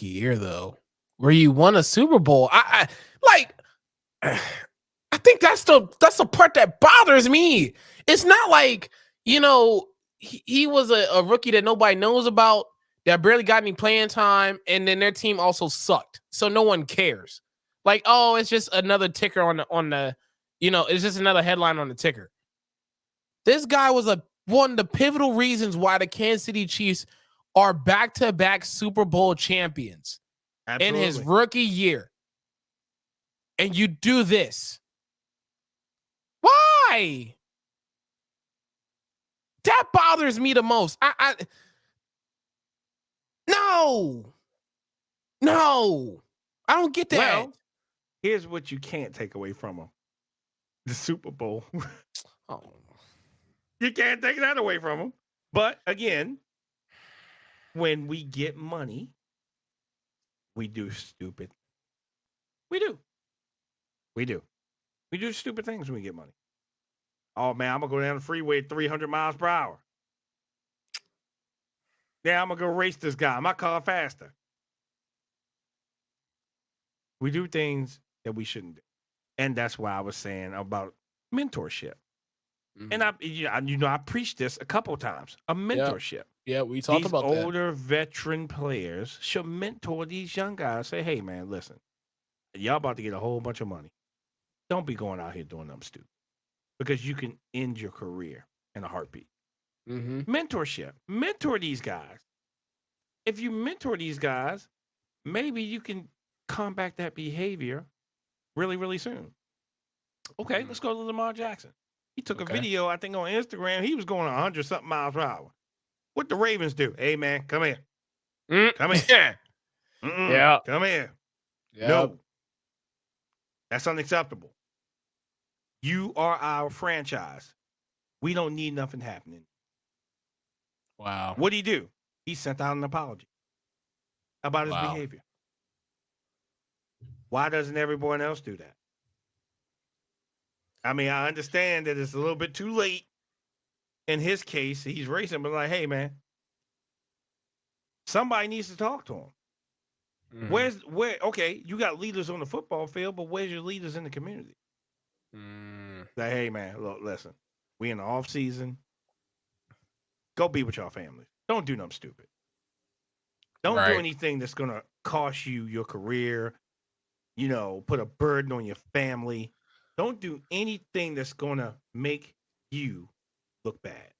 year though, where you won a Super Bowl? I think that's the part that bothers me. It's not like, he was a rookie that nobody knows about, that barely got any playing time, and then their team also sucked, so no one cares. Like, oh, it's just another ticker on the it's just another headline on the ticker. This guy was one of the pivotal reasons why the Kansas City Chiefs are back-to-back Super Bowl champions. Absolutely. In his rookie year. And you do this. Why? That bothers me the most. No. I don't get that. Well, here's what you can't take away from him. The Super Bowl. Oh. You can't take that away from him. But again, when we get money, we do stupid. We do. We do stupid things when we get money. Oh, man, I'm going to go down the freeway at 300 miles per hour. Yeah, I'm going to go race this guy. My car faster. We do things that we shouldn't do. And that's why I was saying about mentorship. And I preached this a couple of times. A mentorship. Yeah, we talked about that. These older veteran players should mentor these young guys. Say, hey, man, listen, y'all about to get a whole bunch of money. Don't be going out here doing something stupid, because you can end your career in a heartbeat. Mentorship. Mentor these guys. If you mentor these guys, maybe you can combat that behavior really, really soon. Okay, let's go to Lamar Jackson. He took a Okay. video, I think, on Instagram. He was going 100 something miles per hour. What the Ravens do? Hey, man, come here. Come here. Yeah. Yeah. Come here. Yep. No. That's unacceptable. You are our franchise. We don't need nothing happening. Wow. What did he do? He sent out an apology about his behavior. Why doesn't everyone else do that? I mean, I understand that it's a little bit too late. In his case, he's racing, but like, hey, man, somebody needs to talk to him. Mm-hmm. Okay, you got leaders on the football field, but where's your leaders in the community? Like, hey, man, look, listen, we in the off season. Go be with your families. Don't do nothing stupid. Don't do anything that's going to cost you your career, put a burden on your family. Don't do anything that's going to make you look bad.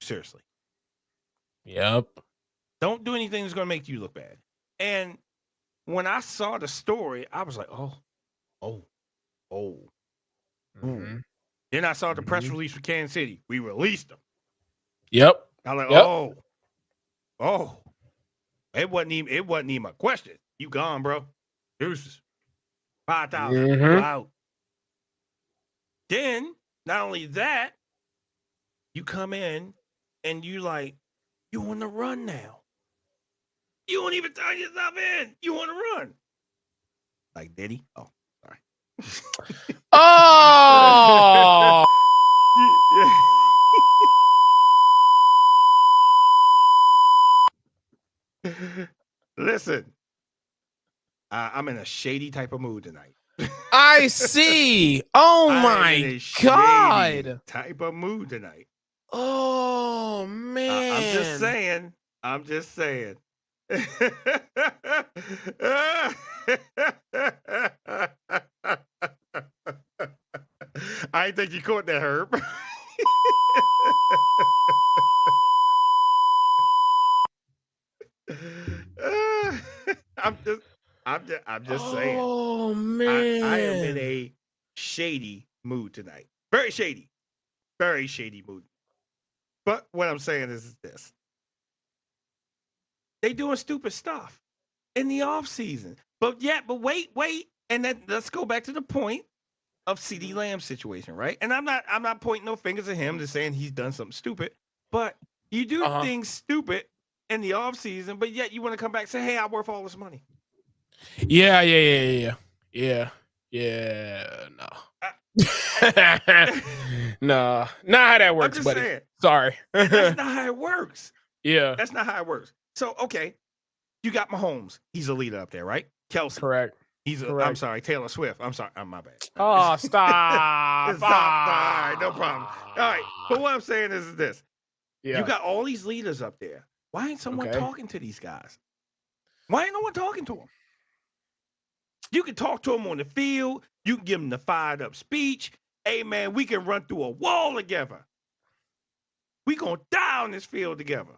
Seriously. Yep. Don't do anything that's going to make you look bad. And when I saw the story, I was like, oh. Mm-hmm. Then I saw the press release for Kansas City. We released them. Yep. I'm like, oh. It wasn't even a question. You gone, bro. Deuces. 5,000. You out. Then, not only that, you come in and you like, you want to run now. You won't even turn yourself in. You want to run. Like, did he? Oh, sorry. Oh! Listen, I'm in a shady type of mood tonight. I see. Oh my God. Type of mood tonight. Oh man. I'm just saying. I think you caught that, Herb. I'm just saying. Oh man. I am in a shady mood tonight. Very shady mood. But what I'm saying is this. They doing stupid stuff in the off season. But wait. And then let's go back to the point of CeeDee Lamb's situation, right? And I'm not pointing no fingers at him to saying he's done something stupid, but you do things stupid in the off season, but yet you want to come back and say, hey, I'm worth all this money. Yeah. No. No, not how that works, buddy. Saying, sorry. That's not how it works. Yeah. That's not how it works. So, okay, you got Mahomes. He's a leader up there, right? Kelsey. Correct. I'm sorry, Taylor Swift. I'm sorry. My bad. Oh, stop. Stop. All right, no problem. All right. But what I'm saying is this. Yeah. You got all these leaders up there. Why ain't someone talking to these guys? Why ain't no one talking to them? You can talk to them on the field. You can give them the fired up speech. Hey, man, we can run through a wall together. We going to die on this field together.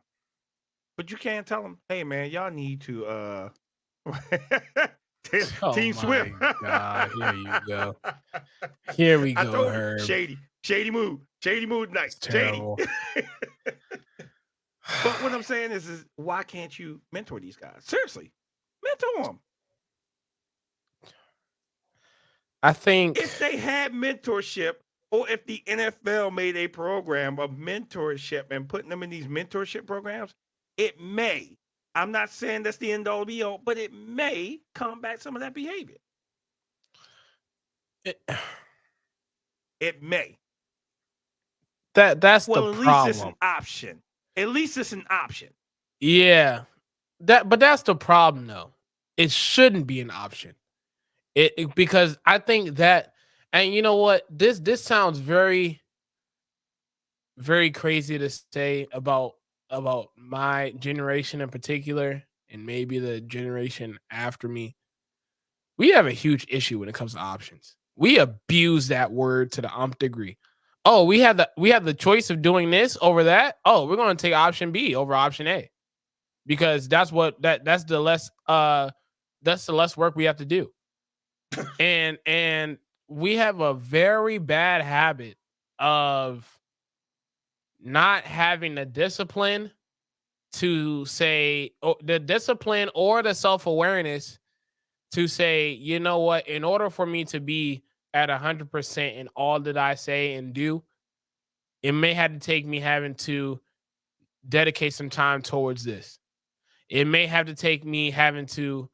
But you can't tell them, hey, man, y'all need to Team Swift. God, here you go. Here we go, Herb. Shady mood night. Shady. But what I'm saying is why can't you mentor these guys? Seriously, mentor them. I think if they had mentorship, or if the NFL made a program of mentorship and putting them in these mentorship programs, it may. I'm not saying that's the end all be all, but it may combat some of that behavior. It may. That's the problem. At least it's an option. At least it's an option. Yeah. But that's the problem though. It shouldn't be an option. Because I think that, and you know what? This sounds very, very crazy to say about my generation in particular, and maybe the generation after me. We have a huge issue when it comes to options. We abuse that word to the nth degree. Oh, we have the choice of doing this over that. Oh, we're going to take option B over option A, because that's the less work we have to do. And we have a very bad habit of not having the discipline to say, the discipline or the self-awareness to say, you know what, in order for me to be at 100% in all that I say and do, it may have to take me having to dedicate some time towards this. It may have to take me having to,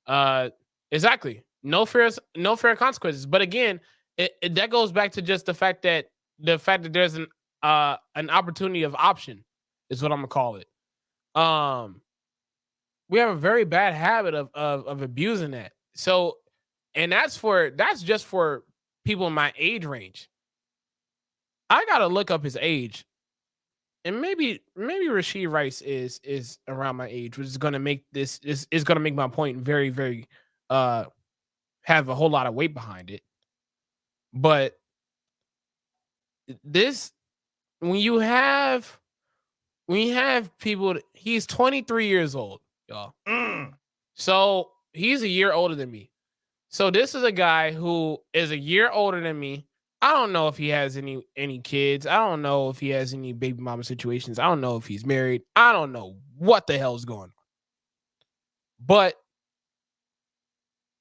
uh, exactly, no fair consequences. But again, that goes back to just the fact that there's an opportunity of option is what I'm gonna call it. Um, we have a very bad habit of abusing that. So, and that's just for people in my age range. I gotta look up his age, and maybe Rasheed Rice is around my age, which is gonna make is gonna make my point very uh have a whole lot of weight behind it. But this when you have people, he's 23 years old, y'all. Mm. So he's a year older than me. So this is a guy who is a year older than me. I don't know if he has any kids. I don't know if he has any baby mama situations. I don't know if he's married. I don't know what the hell's going on. But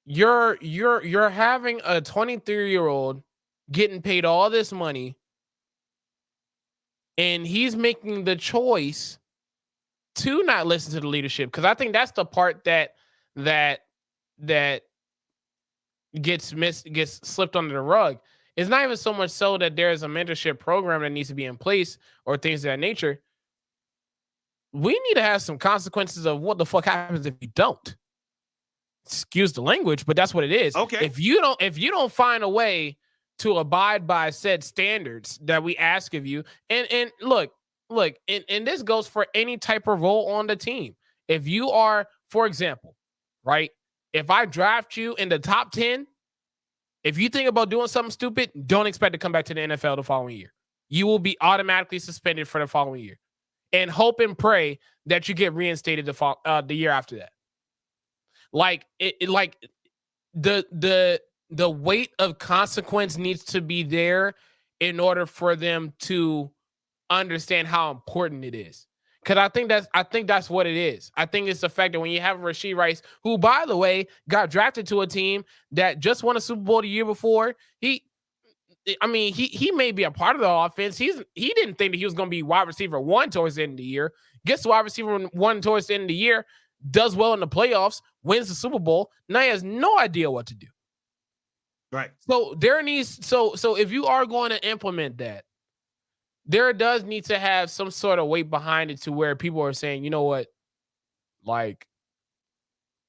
you're having a 23-year-old getting paid all this money, and he's making the choice to not listen to the leadership, because I think that's the part that gets slipped under the rug. It's not even so much so that there's a mentorship program that needs to be in place or things of that nature. We need to have some consequences of what the fuck happens if you don't. Excuse the language, but that's what it is. Okay. If you don't find a way to abide by said standards that we ask of you, and look, and this goes for any type of role on the team. If you are, for example, right, if I draft you in the top 10, if you think about doing something stupid, don't expect to come back to the NFL the following year. You will be automatically suspended for the following year, and hope and pray that you get reinstated the year after that. Like like the weight of consequence needs to be there in order for them to understand how important it is. Because I think that's what it is. I think it's the fact that when you have Rasheed Rice, who, by the way, got drafted to a team that just won a Super Bowl the year before, he may be a part of the offense. He didn't think that he was going to be wide receiver one towards the end of the year. Gets wide receiver one towards the end of the year, does well in the playoffs, wins the Super Bowl. Now he has no idea what to do. Right. So so if you are going to implement that, there does need to have some sort of weight behind it to where people are saying, you know what, like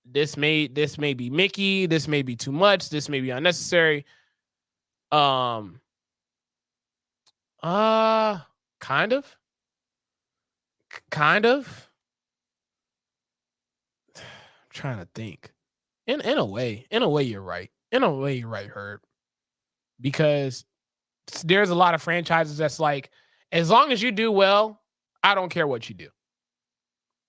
this may be Mickey, this may be too much, this may be unnecessary. Kind of. I'm trying to think. In a way you're right. In a way you're right, Herb. Because there's a lot of franchises that's like, as long as you do well, I don't care what you do.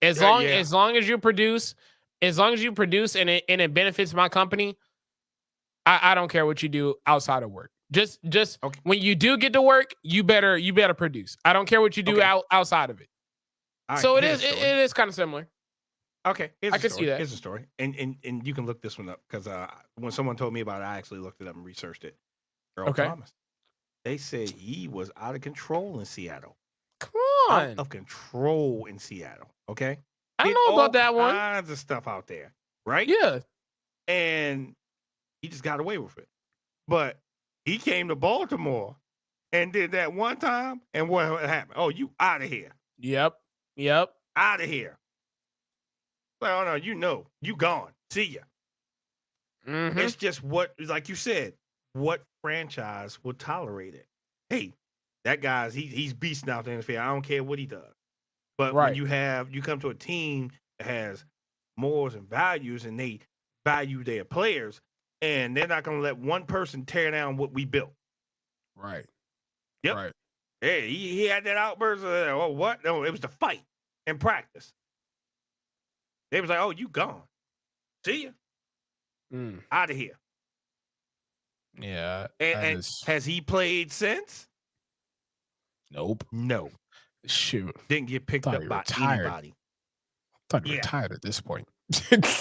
As long as you produce, and it benefits my company, I don't care what you do outside of work. Just okay. When you do get to work, you better produce. I don't care what you do outside of it. Right, so it is kind of similar. Okay, I can see that. Here's a story, and you can look this one up, because when someone told me about it, I actually looked it up and researched it. Earl Thomas. They said he was out of control in Seattle. Come on, out of control in Seattle. Okay, I don't know about that one. Kinds of stuff out there, right? Yeah, and he just got away with it. But he came to Baltimore and did that one time, and what happened? Oh, you out of here. Yep. Out of here. Like, oh no, you gone. See ya. Mm-hmm. It's just what, like you said, what franchise will tolerate it? Hey, that guy's he's beasting out there in the field. I don't care what he does. But when you come to a team that has morals and values, and they value their players, and they're not going to let one person tear down what we built. Right. Yep. Right. Hey, he had that outburst. Oh, what? No, it was the fight in practice. They was like, oh, you gone. See ya. Out of here. Yeah, And has he played since? nope. No. Shoot, Didn't get picked thought up he by retired. anybody. Thought he Yeah. retired at this point.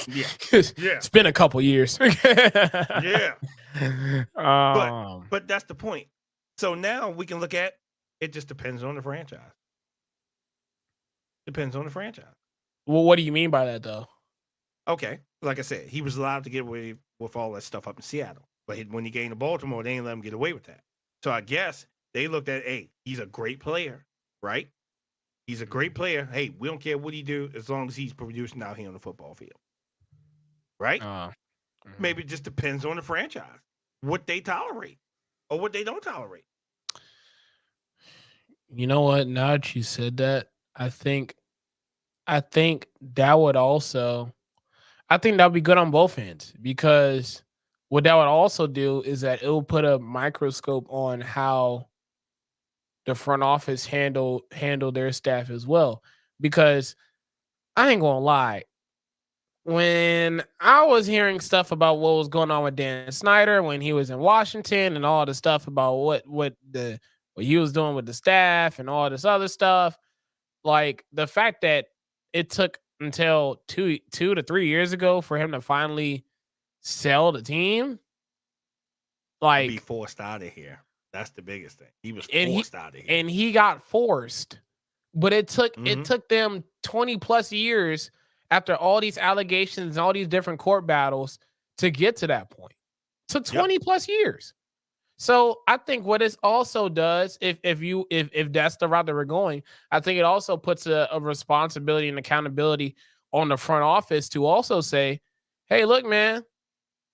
Yeah. it's Yeah. been a couple years. Yeah. Um, But that's the point. So now we can look at it. Just depends on the franchise. Depends on the franchise. well, what do you mean by that, though? Okay, like I said, he was allowed to get away with all that stuff up in Seattle, but when he came to Baltimore, they didn't let him get away with that. So I guess they looked at, hey, he's a great player, right? He's a great player. Hey, we don't care what he do as long as he's producing out here on the football field, right? Maybe it just depends on the franchise, what they tolerate or what they don't tolerate. You know what? Now that you said that, I think that would also, I think that would be good on both ends, because what that would also do is that it will put a microscope on how the front office handle their staff as well. Because I ain't gonna lie, when I was hearing stuff about what was going on with Dan Snyder when he was in Washington, and all the stuff about what he was doing with the staff and all this other stuff, like the fact that it took until 2 to 3 years ago for him to finally sell the team, Be like, forced out of here. That's the biggest thing. He was and forced out of here. and he got forced, but it took Mhm. them 20 plus years after all these allegations and all these different court battles to get to that point. It took 20 plus years. So I think what this also does, if that's the route that we're going, I think it also puts a responsibility and accountability on the front office to also say, hey, look, man,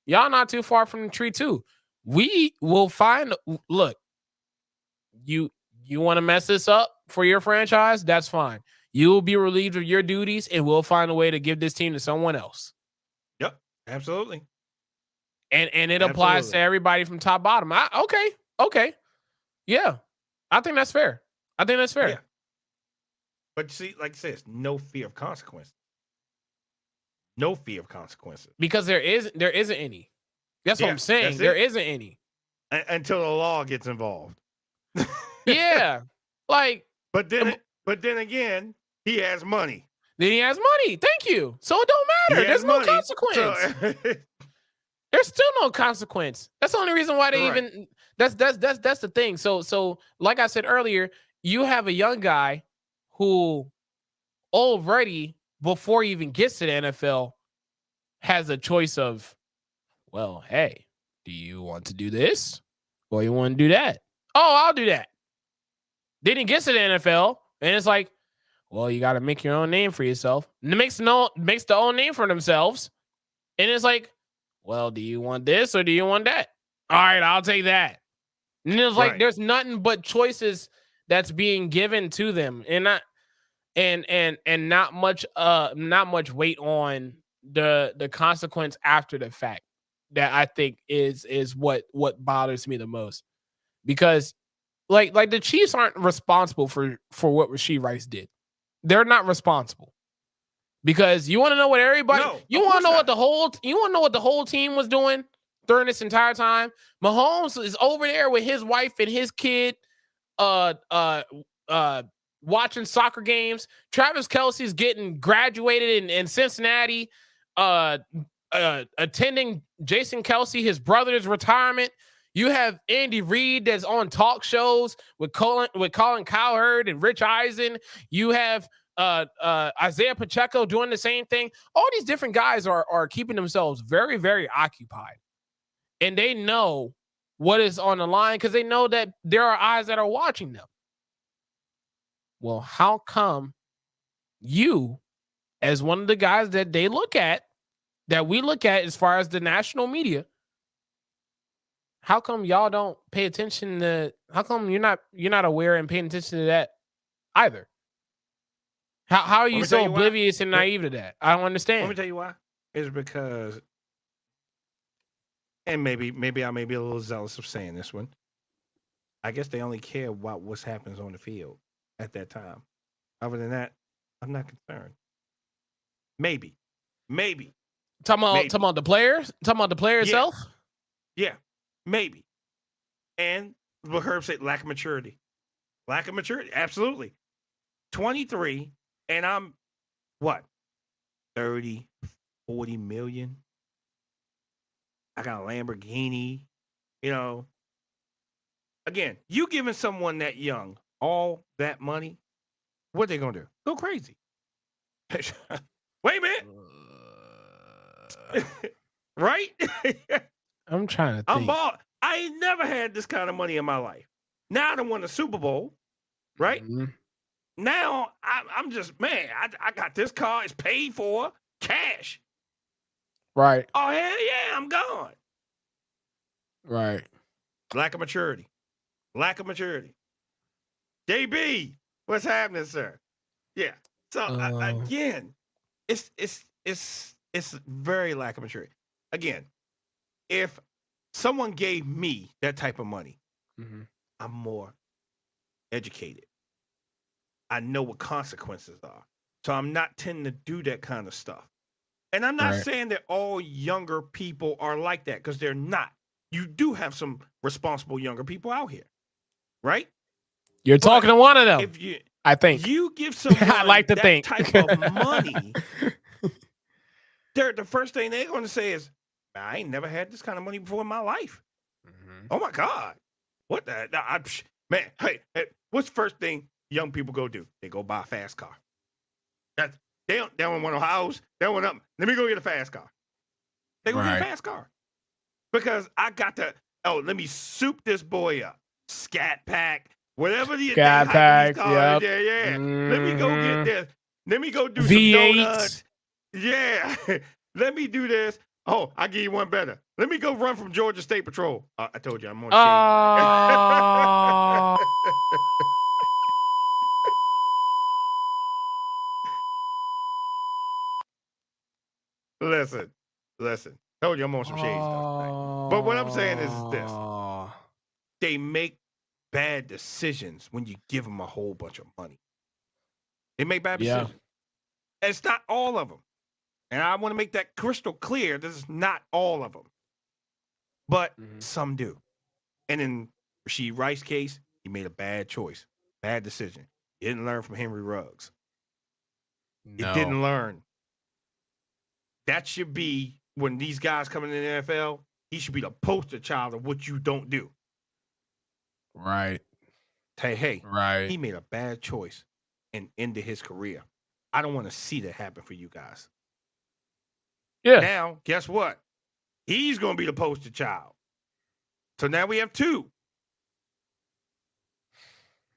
y'all not too far from the tree too. We will find, look, you want to mess this up for your franchise, that's fine. You will be relieved of your duties, and we'll find a way to give this team to someone else. Yep, absolutely. And it applies to everybody from top bottom. Okay. Yeah. I think that's fair. Yeah. But see, like I said, no fear of consequences. No fear of consequences. Because there isn't any. That's what I'm saying. There isn't any. Until the law gets involved. Yeah. Like, but then again, he has money. Then he has money. Thank you. So it don't matter. There's no consequence. So there's still no consequence. That's the only reason why they even that's the thing. So like I said earlier, you have a young guy who already, before he even gets to the NFL, has a choice of, well, hey, do you want to do this or you want to do that? Oh, I'll do that. Then he gets to the NFL, and it's like, well, you got to make your own name for yourself. And it makes the own name for themselves, and it's like, well, do you want this or do you want that? All right, I'll take that. And it's like there's nothing but choices that's being given to them, and not much weight on the consequence after the fact. That I think is what bothers me the most, because like the Chiefs aren't responsible for what Rashee Rice did. They're not responsible. Because you want to know what everybody, you want to know what the whole team was doing during this entire time. Mahomes is over there with his wife and his kid, watching soccer games. Travis Kelce's getting graduated in Cincinnati, attending Jason Kelce, his brother's retirement. You have Andy Reid that's on talk shows with Colin Cowherd and Rich Eisen. You have Isaiah Pacheco doing the same thing. All these different guys are keeping themselves very, very occupied. And they know what is on the line because they know that there are eyes that are watching them. Well, how come you, as one of the guys that they look at, that we look at as far as the national media, how come y'all don't pay attention to, how come you're not aware and paying attention to that either? How are you so oblivious and naive to that? I don't understand. Let me tell you why. It's because, and maybe I may be a little zealous of saying this one, I guess they only care about what happens on the field at that time. Other than that, I'm not concerned. Maybe. Talking about the players? Talking about the player itself? Yeah. maybe. And what Herb said, lack of maturity. Lack of maturity, absolutely. 23, and I'm what? 30, 40 million. I got a Lamborghini, you know. Again, you giving someone that young all that money, what they gonna do? Go crazy. Wait a minute. Right? I'm trying to I'm think. bald. I ain't never had this kind of money in my life. Now I done won the Super Bowl, right? Mhm. Now I'm just, man, I got this car. It's paid for. Cash. Right. Oh, hell yeah, I'm gone. Right. Lack of maturity. Lack of maturity. JB, what's happening, sir? Yeah. So again, it's very lack of maturity. Again, if someone gave me that type of money, Mhm. I'm more educated. I know what consequences are. So I'm not tending to do that kind of stuff. And I'm not Right. saying that all younger people are like that, because they're not. You do have some responsible younger people out here, right? You're But talking to one of them, if I think. you give I someone like to that think. type of money, the first thing they're going to say is, I ain't never had this kind of money before in my life. Mhm. Oh my God. What the? Man, hey, what's the first thing young people go do? They go buy a fast car. They don't want a house. They don't want nothing. Let me go get a fast car. They go get a Right. fast car. Because I got to, let me soup this boy up. Scat Pack, whatever they Scat hype these Packs, cars. yep. Yeah. Let me go get Mhm. this. Let me go do some V8s. donuts. Yeah. Let me do this. Oh, I'll give you one better. Let me go run from Georgia State Patrol. I told you I'm on Oh. shade. Listen. Told you I'm on some shade stuff tonight. But what I'm saying is this. Oh. They make bad decisions when you give them a whole bunch of money. They make bad Yeah. decisions. And it's not all of them. And I want to make that crystal clear. This is not all of them. But Mhm. some do. And in Rasheed Rice's case, he made a bad choice, bad decision. He didn't learn from Henry Ruggs. He No. didn't learn. That should be, when these guys come in the NFL, he should be the poster child of what you don't do. Right. Hey, Right. he made a bad choice and ended his career. I don't want to see that happen for you guys. Yeah. Now, guess what? He's going to be the poster child. So now we have two.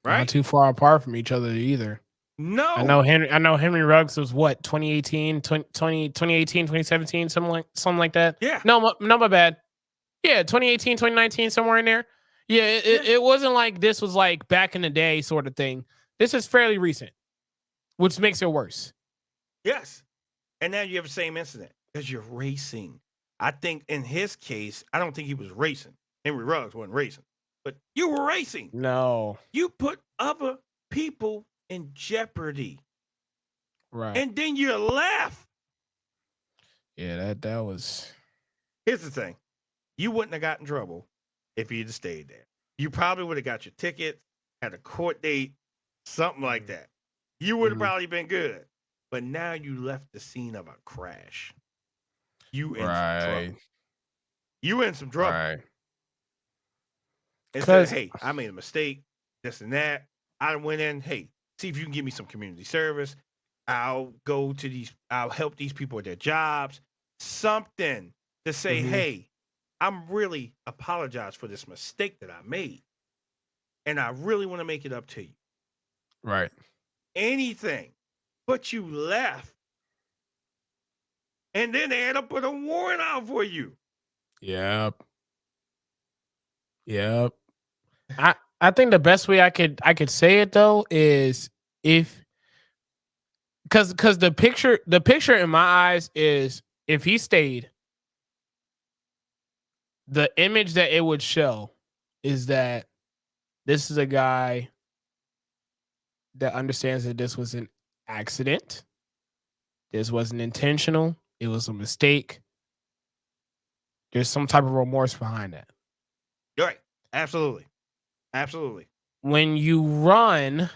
Right? Not too far apart from each other either. No. I know Henry Ruggs was what, 2018, 2018, 2017, something like that. Yeah. No, my bad. Yeah, 2018, 2019, somewhere in there. Yeah, it wasn't like this was like back in the day sort of thing. This is fairly recent, which makes it worse. Yes. And now you have the same incident because you're racing. I think in his case, I don't think he was racing. Henry Ruggs wasn't racing, but you were racing. No. You put other people in jeopardy. Right. And then you left. Yeah, that was. Here's the thing. You wouldn't have got in trouble if you'd have stayed there. You probably would have got your tickets, had a court date, something like that. You would have probably been good. But now you left the scene of a crash. You in some trouble. You in some trouble. Right. Instead of, hey, I made a mistake, this and that. I went in, hey, see if you can give me some community service. I'll help these people with their jobs. Something to say, hey, I'm really apologize for this mistake that I made. And I really want to make it up to you. Right. Anything. But you left. And then they end up with a warrant out for you. Yep. I think the best way I could say it though is because the picture in my eyes is if he stayed, the image that it would show is that this is a guy that understands that this was an accident. This wasn't intentional. It was a mistake. There's some type of remorse behind that. Right. Absolutely. Absolutely. When you run,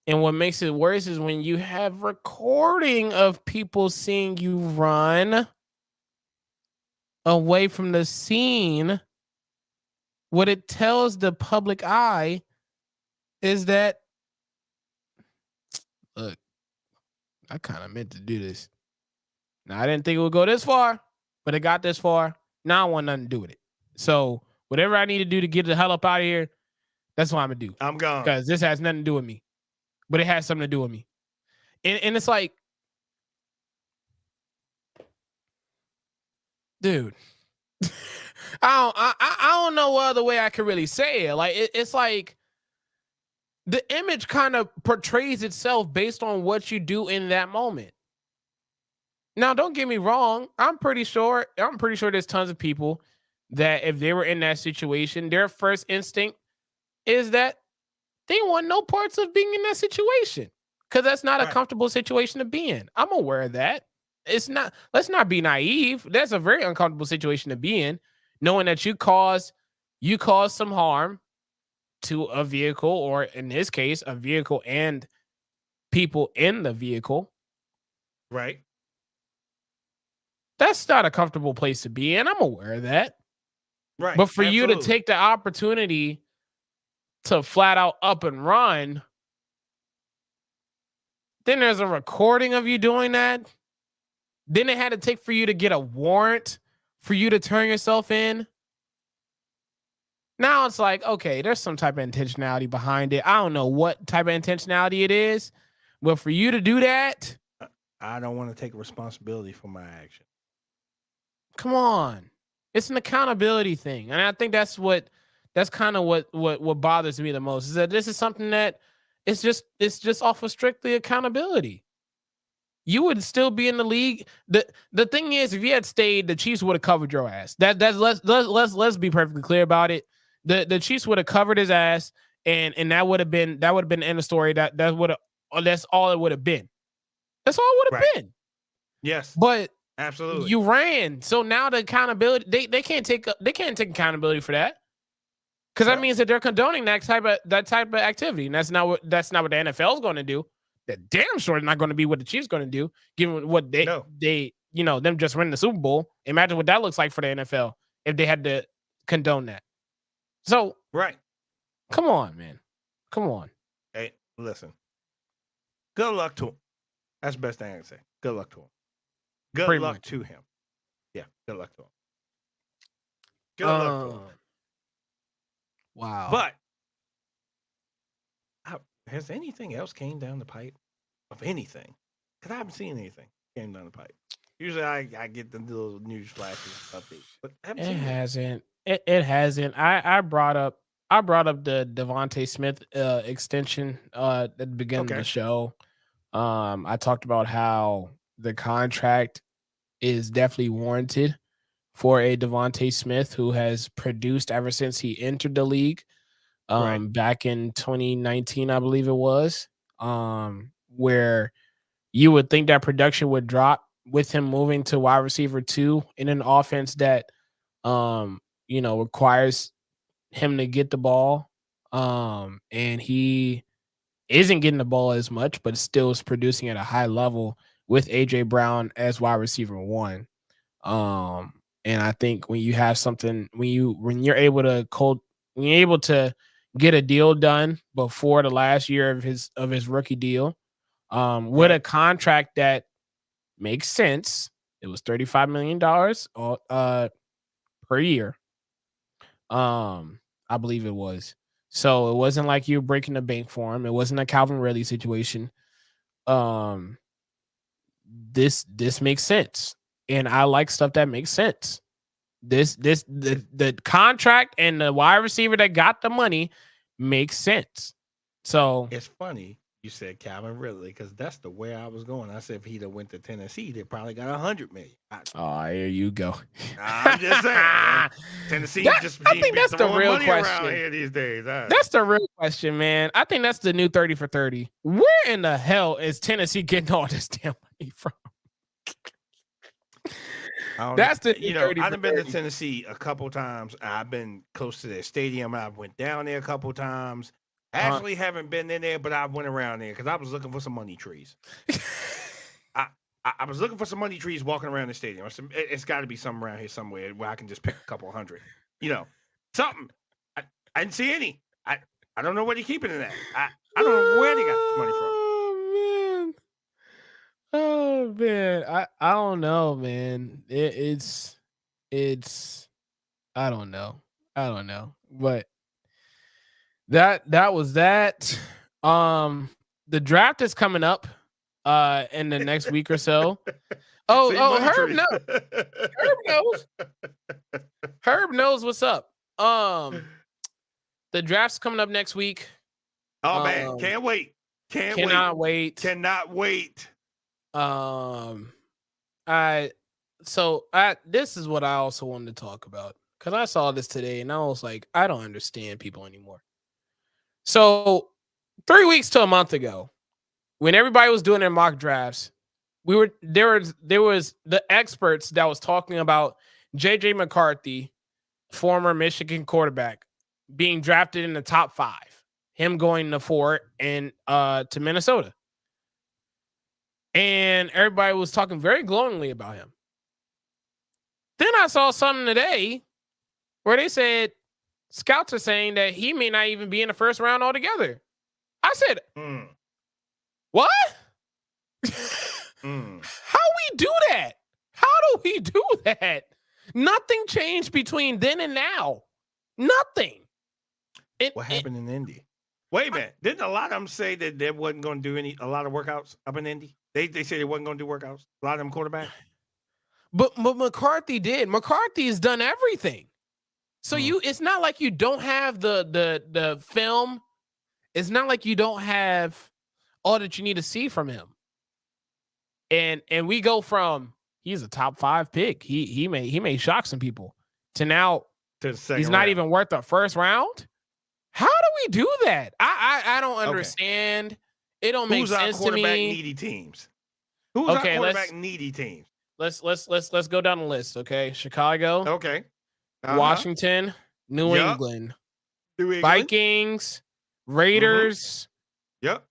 and what makes it worse is when you have recording of people seeing you run away from the scene, what it tells the public eye is that, look, I kind of meant to do this. Now, I didn't think it would go this far, but it got this far. Now I want nothing to do with it. So whatever I need to do to get the hell up out of here, that's what I'm gonna do. I'm gone. Because this has nothing to do with me, but it has something to do with me. And it's like, dude, I don't know what other way I could really say it. Like it's like the image kind of portrays itself based on what you do in that moment. Now, don't get me wrong. I'm pretty sure there's tons of people that if they were in that situation, their first instinct is that they want no parts of being in that situation because that's not a Right. comfortable situation to be in. I'm aware of that. It's not. Let's not be naive. That's a very uncomfortable situation to be in, knowing that you cause some harm to a vehicle, or in this case, a vehicle and people in the vehicle. Right. That's not a comfortable place to be in. I'm aware of that. Right. But for you to Absolutely. take the opportunity to flat out up and run, then there's a recording of you doing that. Then it had to take for you to get a warrant for you to turn yourself in. Now it's like, okay, there's some type of intentionality behind it. I don't know what type of intentionality it is, but for you to do that, I don't want to take responsibility for my action. come on. It's an accountability thing. And I think that's kind of what bothers me the most, is that this is something that it's just off of strictly accountability. You would still be in the league. The thing is, if you had stayed, the Chiefs would have covered your ass. That's let's be perfectly clear about it. The Chiefs would have covered his ass, and that would have been the end of story. That's all it would have been. That's all it would have Right. been. Yes. But Absolutely. you ran, so now the accountability they can't take accountability for that, because that No. means that they're condoning that type of activity, and that's not what the NFL is going to do. That damn sure is not going to be what the Chiefs going to do, given what No. they them just winning the Super Bowl. Imagine what that looks like for the NFL if they had to condone that. So Right. come on, man, come on. Hey, listen. Good luck to him. That's the best thing I can say. Good luck to him. Good Pretty luck much. to him. Yeah. Good luck to him. Good luck to him. Wow. But has anything else came down the pipe of anything? Because I haven't seen anything came down the pipe. Usually I get the little news flashes updates, but I haven't It seen it. hasn't. It hasn't. I brought up the Devontae Smith extension at the beginning of Okay. the show. I talked about how the contract is definitely warranted for a Devontae Smith who has produced ever since he entered the league. Right. Back in 2019, I believe it was. Where you would think that production would drop with him moving to wide receiver 2 in an offense that requires him to get the ball. And he isn't getting the ball as much, but still is producing at a high level with AJ Brown as wide receiver 1. And I think when you have something, when you're able to get a deal done before the last year of his rookie deal, with a contract that makes sense. It was $35 million per year. I believe it was. So it wasn't like you were breaking the bank for him. It wasn't a Calvin Ridley situation. This makes sense. And I like stuff that makes sense. The contract and the wide receiver that got the money makes sense. So it's funny you said Calvin Ridley, because that's the way I was going. I said if he'd have went to Tennessee, they probably got $100 million. Here you go. I'm just saying, Tennessee I think that's the real money question around here these days. That's the real question, man. I think that's the new 30 for 30. Where in the hell is Tennessee getting all this damn money from? I don't, That's the new you know, 30 I've for been to 30. Tennessee a couple times. I've been close to their stadium. I went down there a couple times. Actually, haven't been in there, but I went around there because I was looking for some money trees. I, I was looking for some money trees walking around the stadium. It's got to be some around here somewhere where I can just pick a couple hundred. You know, something. I didn't see any. I don't know where they're keeping it at. I don't know where they got this money from. Oh man. Oh man. I don't know, man. It's I don't know. I don't know. But that was that. The draft is coming up in the next week or so. See, Oh, money Herb trees. knows. Herb knows. Herb knows what's up. The draft's coming up next week. Oh man, can't wait. Cannot wait. Cannot wait. This is what I also wanted to talk about because I saw this today and I was like, I don't understand people anymore. So 3 weeks to a month ago, when everybody was doing their mock drafts, there was the experts that was talking about JJ McCarthy, former Michigan quarterback, being drafted in the top 5, him going to 4 and to Minnesota. And everybody was talking very glowingly about him. Then I saw something today where they said scouts are saying that he may not even be in the first round altogether. I said, what? How we do that? How do we do that? Nothing changed between then and now. Nothing. What happened in Indy? Wait a minute. Didn't a lot of them say that they wasn't going to do a lot of workouts up in Indy? They said they wasn't going to do workouts. A lot of them quarterbacks. But McCarthy did. McCarthy has done everything. So it's not like you don't have the film. It's not like you don't have all that you need to see from him. And we go from he's a top 5 pick. He may shock some people to now to the second he's not round. even worth the first round. How do we do that? I don't understand. Okay. It don't make sense to me. Who's our quarterback needy teams? Who's our quarterback needy teams? Let's go down the list. Okay, Chicago. Okay, Washington, New England, Vikings, Raiders. Yep.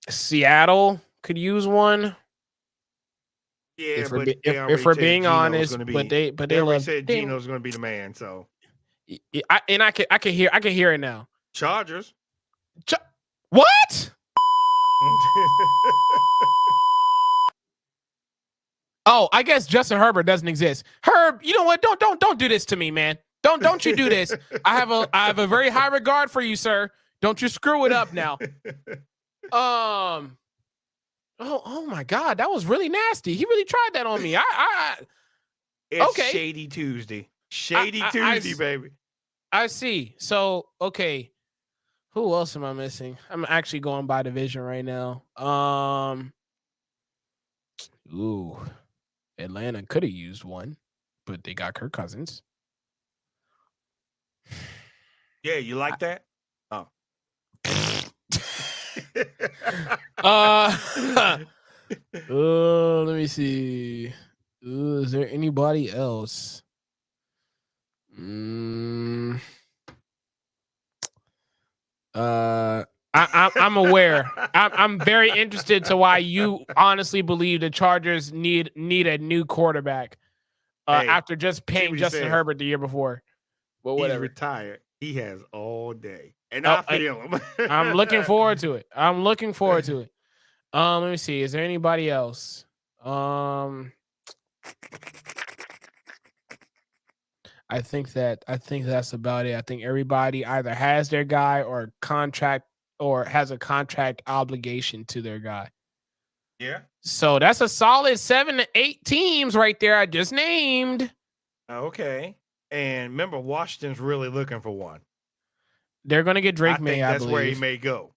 Seattle could use one. Yeah, if we're being honest, but they said Gino's going to be the man. So, I can hear it now. Chargers. What? Oh, I guess Justin Herbert doesn't exist. Herb, you know what? Don't do this to me, man. Don't you do this. I have a very high regard for you, sir. Don't you screw it up now. Oh my God, that was really nasty. He really tried that on me. It's Shady Tuesday. Shady Tuesday, baby. I see. So, okay. Who else am I missing? I'm actually going by division right now. Atlanta could have used one, but they got Kirk Cousins. Yeah, you like that? Oh. Let me see. Is there anybody else? I'm aware. I'm very interested to why you honestly believe the Chargers need a new quarterback after just paying Justin Herbert the year before. But whatever. He's retired. He has all day, and I feel him. I'm looking forward to it. Let me see. Is there anybody else? I think that's about it. I think everybody either has their guy or has a contract obligation to their guy. Yeah. So that's a solid 7 to 8 teams right there I just named. Okay. And remember, Washington's really looking for one. They're going to get Drake May, I believe. That's where he may go.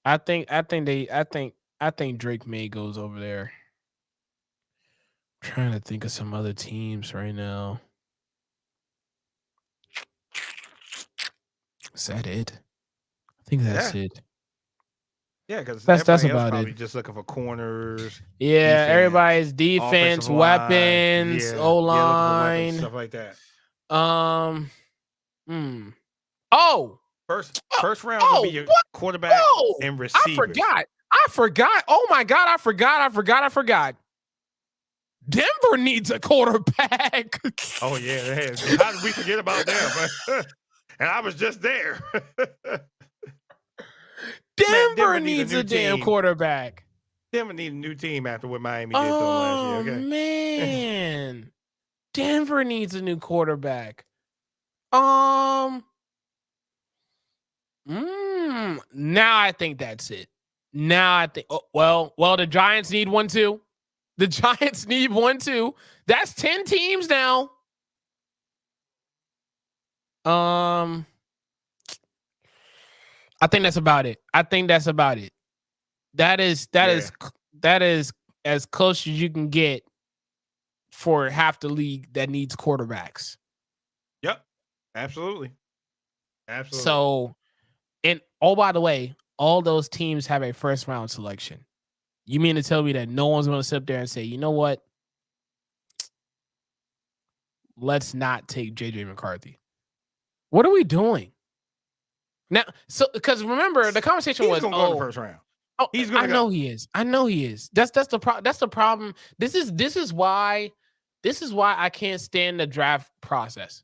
I think Drake May goes over there. I'm trying to think of some other teams right now. Is that it? I think that's it. Yeah, because That's everybody else about probably it. just looking for corners, Yeah, defense, everybody's defense, offensive line. weapons, Yeah, O yeah, looking for weapons, line. stuff like that. Um, hmm. Oh, First round gonna be oh, your what? quarterbacks Oh, and I receivers. forgot. I forgot. Oh my god, I forgot. Denver needs a quarterback. Oh yeah, how did we forget about them? And I was just there. Man, Denver Denver need a needs new a damn team. quarterback. Denver need a new team after what Miami did to them last year. Oh Okay. man. Denver needs a new quarterback. Um, now I think that's it. Now I think well, the Giants need one too. The Giants need one too. That's 10 teams now. I think that's about it. That is Yeah. as close as you can get for half the league that needs quarterbacks. Yep. Absolutely. Absolutely. So, and oh, by the way, all those teams have a first round selection. You mean to tell me that no one's going to sit up there and say, you know what? Let's not take JJ McCarthy. What are we doing now? So, because remember, the conversation was, gonna go in the first round. oh, He's gonna I know he is. That's the problem. This is why I can't stand the draft process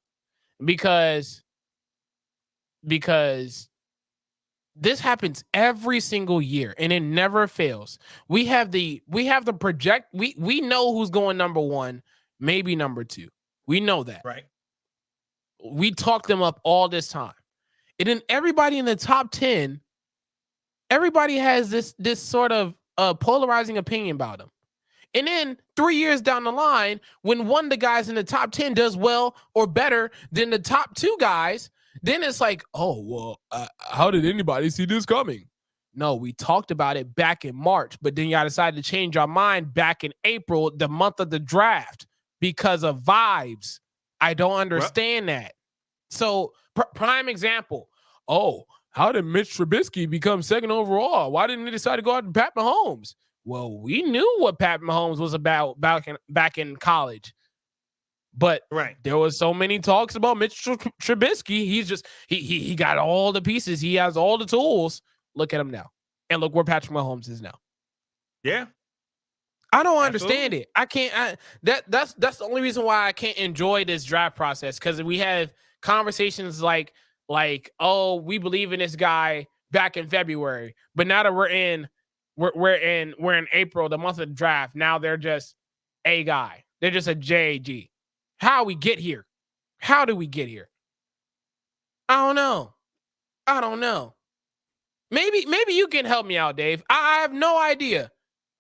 because this happens every single year and it never fails. We have the project. We know who's going number one, maybe number two. We know that. Right. We talk them up all this time. And then everybody in the top 10, everybody has this sort of polarizing opinion about them. And then 3 years down the line, when one of the guys in the top 10 does well or better than the top two guys, then it's like, oh, well, how did anybody see this coming? No, we talked about it back in March, but then y'all decided to change our mind back in April, the month of the draft, because of vibes. I don't understand that. So, prime example. Oh, how did Mitch Trubisky become second overall? Why didn't he decide to go out to Pat Mahomes? Well, we knew what Pat Mahomes was about back in college. But there was so many talks about Mitch Trubisky. He's just he got all the pieces. He has all the tools. Look at him now. And look where Patrick Mahomes is now. Yeah. I don't understand it. I can't that's the only reason why I can't enjoy this draft process, because we have conversations like, oh, we believe in this guy back in February, but now that we're in April, the month of the draft, now they're just a guy. They're just a JG. How we get here? How do we get here? I don't know. Maybe you can help me out, Dave. I have no idea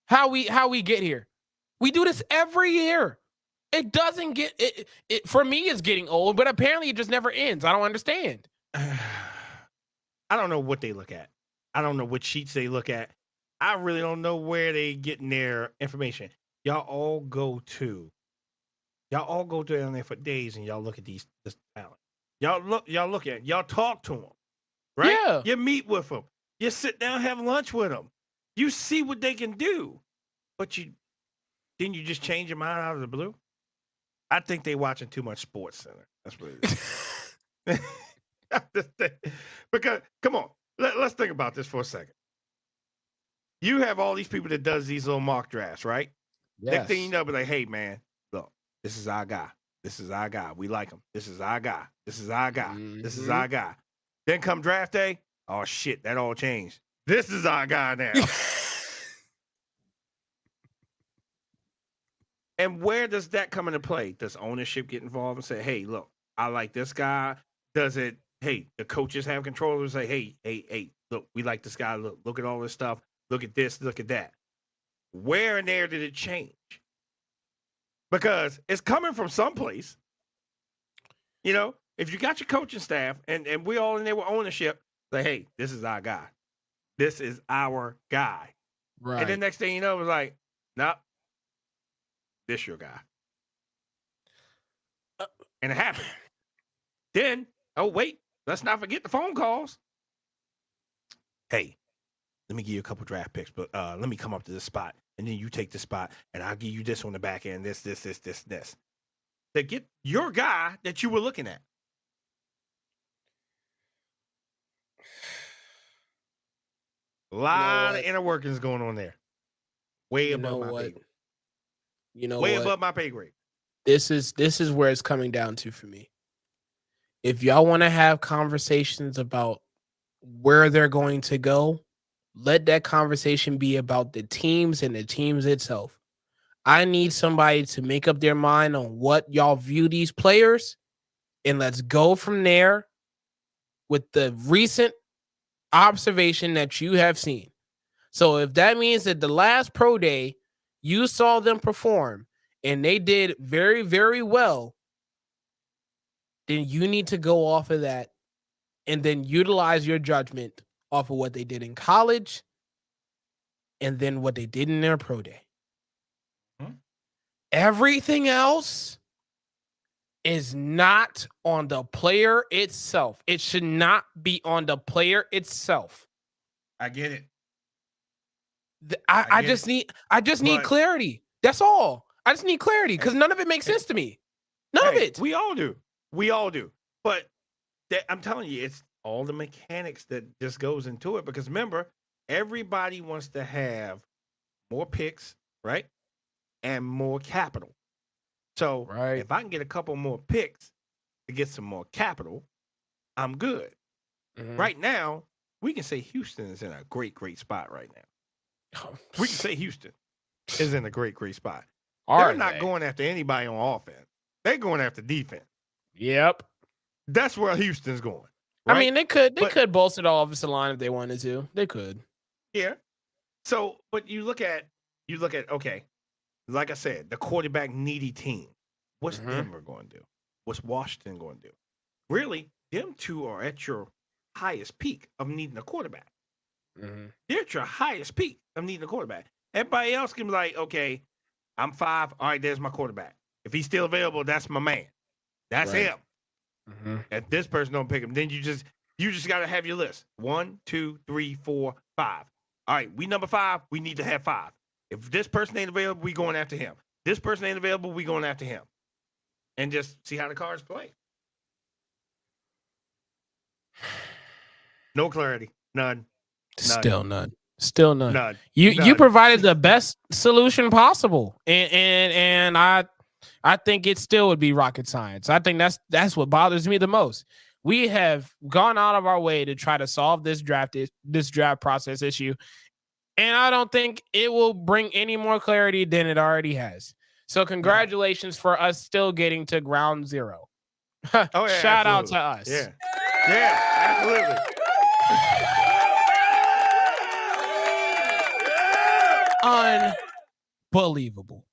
how we get here. We do this every year. It doesn't get it for me. It's getting old, but apparently it just never ends. I don't understand. I don't know what they look at. I don't know what sheets they look at. I really don't know where they getting their information. Y'all all go down there for days and y'all look at this talent. Y'all talk to them, right? Yeah. You meet with them. You sit down, have lunch with them. You see what they can do, but you just change your mind out of the blue. I think they watching too much Sports Center. That's what it is. Because come on, let's think about this for a second. You have all these people that does these little mock drafts, right? Yes. Next thing you know, be like, hey man, look, this is our guy. This is our guy. We like him. This is our guy. This is our guy. This is our guy. Then come draft day, oh shit, that all changed. This is our guy now. And where does that come into play? Does ownership get involved and say, hey, look, I like this guy? Does it, hey, the coaches have control and say, hey, look, we like this guy. Look at all this stuff. Look at this, look at that. Where and there did it change? Because it's coming from someplace. You know, if you got your coaching staff and we all in there with ownership, say, hey, this is our guy. This is our guy. Right. And then next thing you know, it was like, nope, this your guy. And it happened. Then, oh, wait, let's not forget the phone calls. Hey, let me give you a couple draft picks, but let me come up to this spot, and then you take this spot, and I'll give you this on the back end, this. To get your guy that you were looking at. A lot of inner workings going on there. Way above my pay grade. Way above my pay grade. This is where it's coming down to for me. If y'all want to have conversations about where they're going to go, let that conversation be about the teams and the teams itself. I need somebody to make up their mind on what y'all view these players, and let's go from there with the recent observation that you have seen. So if that means that the last pro day you saw them perform and they did very, very well, then you need to go off of that and then utilize your judgment off of what they did in college and then what they did in their pro day. Everything else is not on the player itself. It should not be on the player itself. I get it. I just need clarity. That's all. I just need clarity because none of it makes sense to me. None of it. We all do. But I'm telling you, it's all the mechanics that just goes into it. Because remember, everybody wants to have more picks, right? And more capital. So if I can get a couple more picks to get some more capital, I'm good. Mm-hmm. Right now, we can say Houston is in a great spot right now. We can say Houston is in a great spot. They're not going after anybody on offense. They're going after defense. Yep. That's where Houston's going. Right? I mean, they could bolster the offensive line if they wanted to. They could. Yeah. So, but you look at okay, like I said, the quarterback needy team. What's Denver going to do? What's Washington going to do? Really, them two are at your highest peak of needing a quarterback. Mm-hmm. They're at your highest peak of needing a quarterback. Everybody else can be like, okay, I'm 5. All right, there's my quarterback. If he's still available, that's my man. That's him. Mm-hmm. If this person don't pick him, then you just got to have your list. 1, 2, 3, 4, 5. All right, we number 5. We need to have 5. If this person ain't available, we going after him. This person ain't available, we going after him. And just see how the cards play. No clarity. None. Still none. You provided the best solution possible. And I think it still would be rocket science. I think that's what bothers me the most. We have gone out of our way to try to solve this draft process issue. And I don't think it will bring any more clarity than it already has. So congratulations for us still getting to ground zero. Shout out to us. Yeah, absolutely. Unbelievable.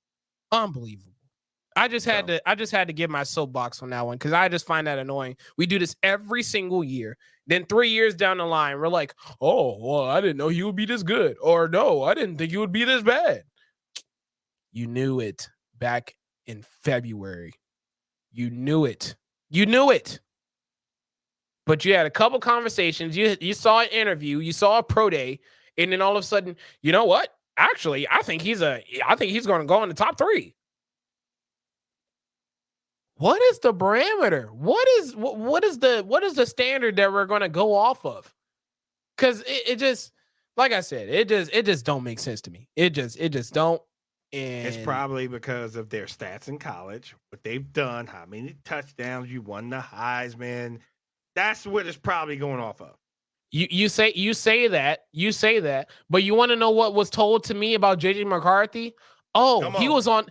I just had to give my soapbox on that one because I just find that annoying. We do this every single year. Then 3 years down the line, we're like, oh, well, I didn't know he would be this good. Or no, I didn't think he would be this bad. You knew it back in February. You knew it. But you had a couple conversations. You saw an interview. You saw a pro day. And then all of a sudden, you know what? Actually, I think he's going to go in the top 3. What is the parameter? What is the standard that we're going to go off of? Because it just, like I said, it just don't make sense to me. It just don't. And it's probably because of their stats in college, what they've done, how many touchdowns you won the Heisman. That's what it's probably going off of. You say that, but you want to know what was told to me about JJ McCarthy? Oh, he was on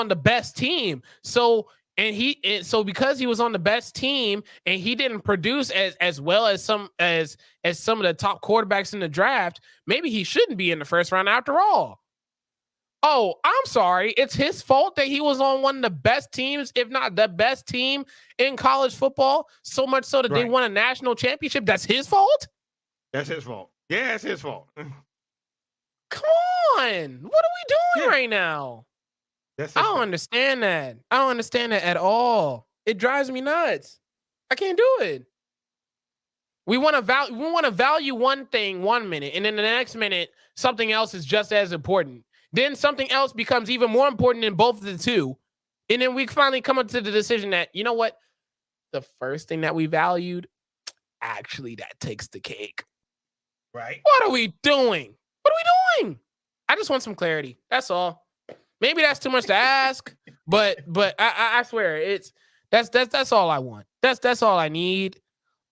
the best team. So because he was on the best team and he didn't produce as well as some of the top quarterbacks in the draft, maybe he shouldn't be in the first round after all. Oh, I'm sorry. It's his fault that he was on one of the best teams, if not the best team in college football, so much so that they won a national championship. That's his fault? That's his fault. Yeah, it's his fault. Come on. What are we doing right now? I don't understand that. I don't understand that at all. It drives me nuts. I can't do it. We want to value one thing 1 minute, and then the next minute something else is just as important. Then something else becomes even more important than both of the two, and then we finally come up to the decision that, you know what, the first thing that we valued, actually that takes the cake. Right. What are we doing? What are we doing? I just want some clarity. That's all. Maybe that's too much to ask, but I swear that's all I want. That's all I need.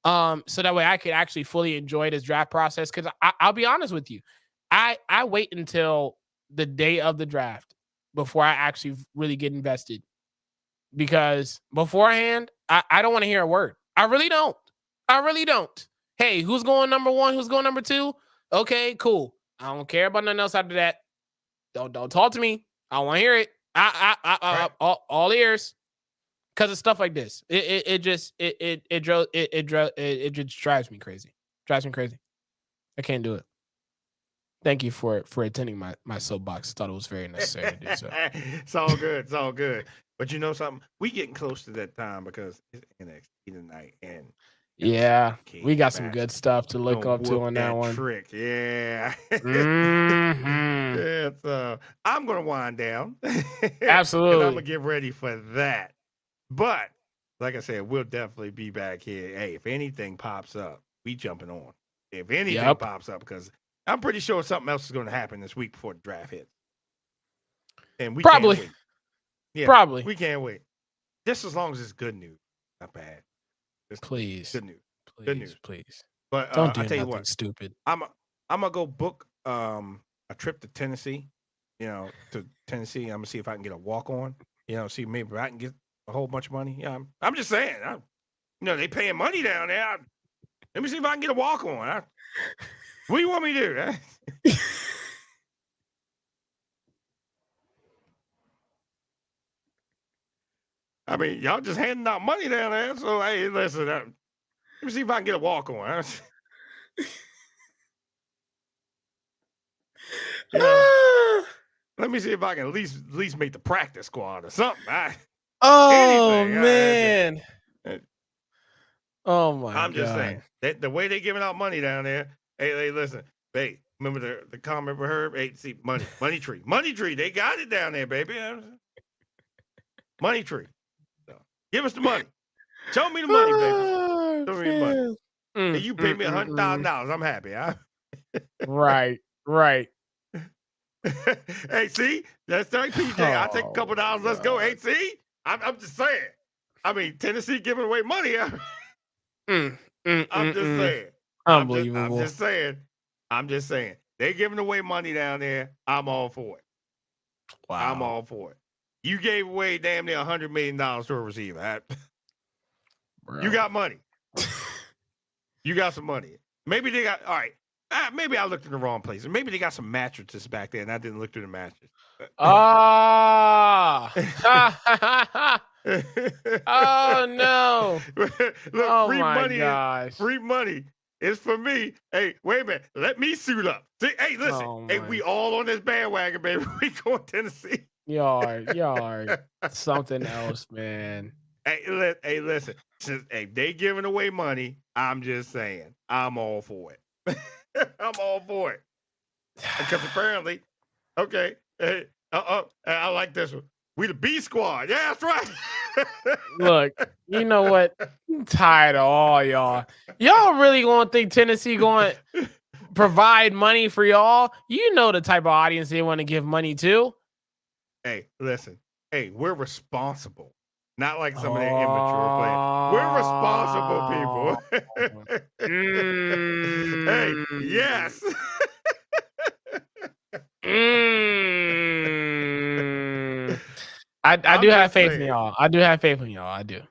So that way I could actually fully enjoy this draft process. Because I'll be honest with you, I wait until the day of the draft before I actually really get invested. Because beforehand, I don't want to hear a word. I really don't. I really don't. Hey, who's going number 1? Who's going number 2? Okay, cool. I don't care about nothing else after that. Don't talk to me. I don't want to hear it. Right. All ears. Because of stuff like this, it just drives me crazy. Drives me crazy. I can't do it. Thank you for attending my soapbox. Thought it was very necessary to do so. It's all good. It's all good. But you know something? We getting close to that time because it's NXT tonight, and Yeah, King we got some match. good stuff to look Gonna up to whoop on that one. trick. Yeah. Mhm. Yeah, so I'm gonna wind down. And I'm Absolutely. gonna get ready for that. But like I said, we'll definitely be back here. Hey, if anything pops up, we jumping on. If anything Yep. pops up, because I'm pretty sure something else is going to happen this week before the draft hits. And we Probably. can't wait. Yeah, Probably. we can't wait. Just as long as it's good news, not bad. Just Please. good news. Please. Good news. Please. But Don't do I tell you nothing what, stupid. I'm gonna go book a trip to Tennessee. To Tennessee. I'm gonna see if I can get a walk on. See maybe I can get a whole bunch of money. Yeah, I'm just saying. They paying money down there. Let me see if I can get a walk on. What do you want me to do? I mean, y'all just handing out money down there. So, hey, listen, let me see if I can get a walk on. Let me see if I can at least make the practice squad or something. Oh, anything. man. Oh, my God. I'm just saying. The way they giving out money down there, hey, listen. Hey, remember the comment we heard? Hey, see, money tree. Money tree. They got it down there, baby. Money tree. So, give us the money. Show me the money, baby. Show me the money. Hey, you pay me $100,000. I'm happy. Huh? Right. Hey, see? That's right, PJ. I'll take a couple dollars. Let's go. Hey, see? I'm just saying. I mean, Tennessee giving away money. I'm just saying. Unbelievable. I'm just saying. They giving away money down there. I'm all for it. Wow. I'm all for it. You gave away damn near $100 million to a receiver. You got money. You got some money. Maybe they got, all right. Maybe I looked in the wrong place. Maybe they got some mattresses back there and I didn't look through the mattress. Oh, no. Look, Oh, my gosh. Free money is for me. Hey, wait a minute. Let me suit up. See, hey, listen. Oh, hey, we all on this bandwagon, baby. We going Tennessee. Y'all are something else, man. Hey, listen. Since they giving away money, I'm just saying, I'm all for it. I'm all for it. Because apparently, okay, I like this one. We the B squad. Yeah, that's right. Look, you know what? I'm tired of all y'all. Y'all really gonna think Tennessee going to provide money for y'all? You know the type of audience they want to give money to. Hey, listen. Hey, we're responsible. Not like some of their immature players. We're responsible people. Hey, yes. I do have faith in y'all. I do have faith in y'all. I do.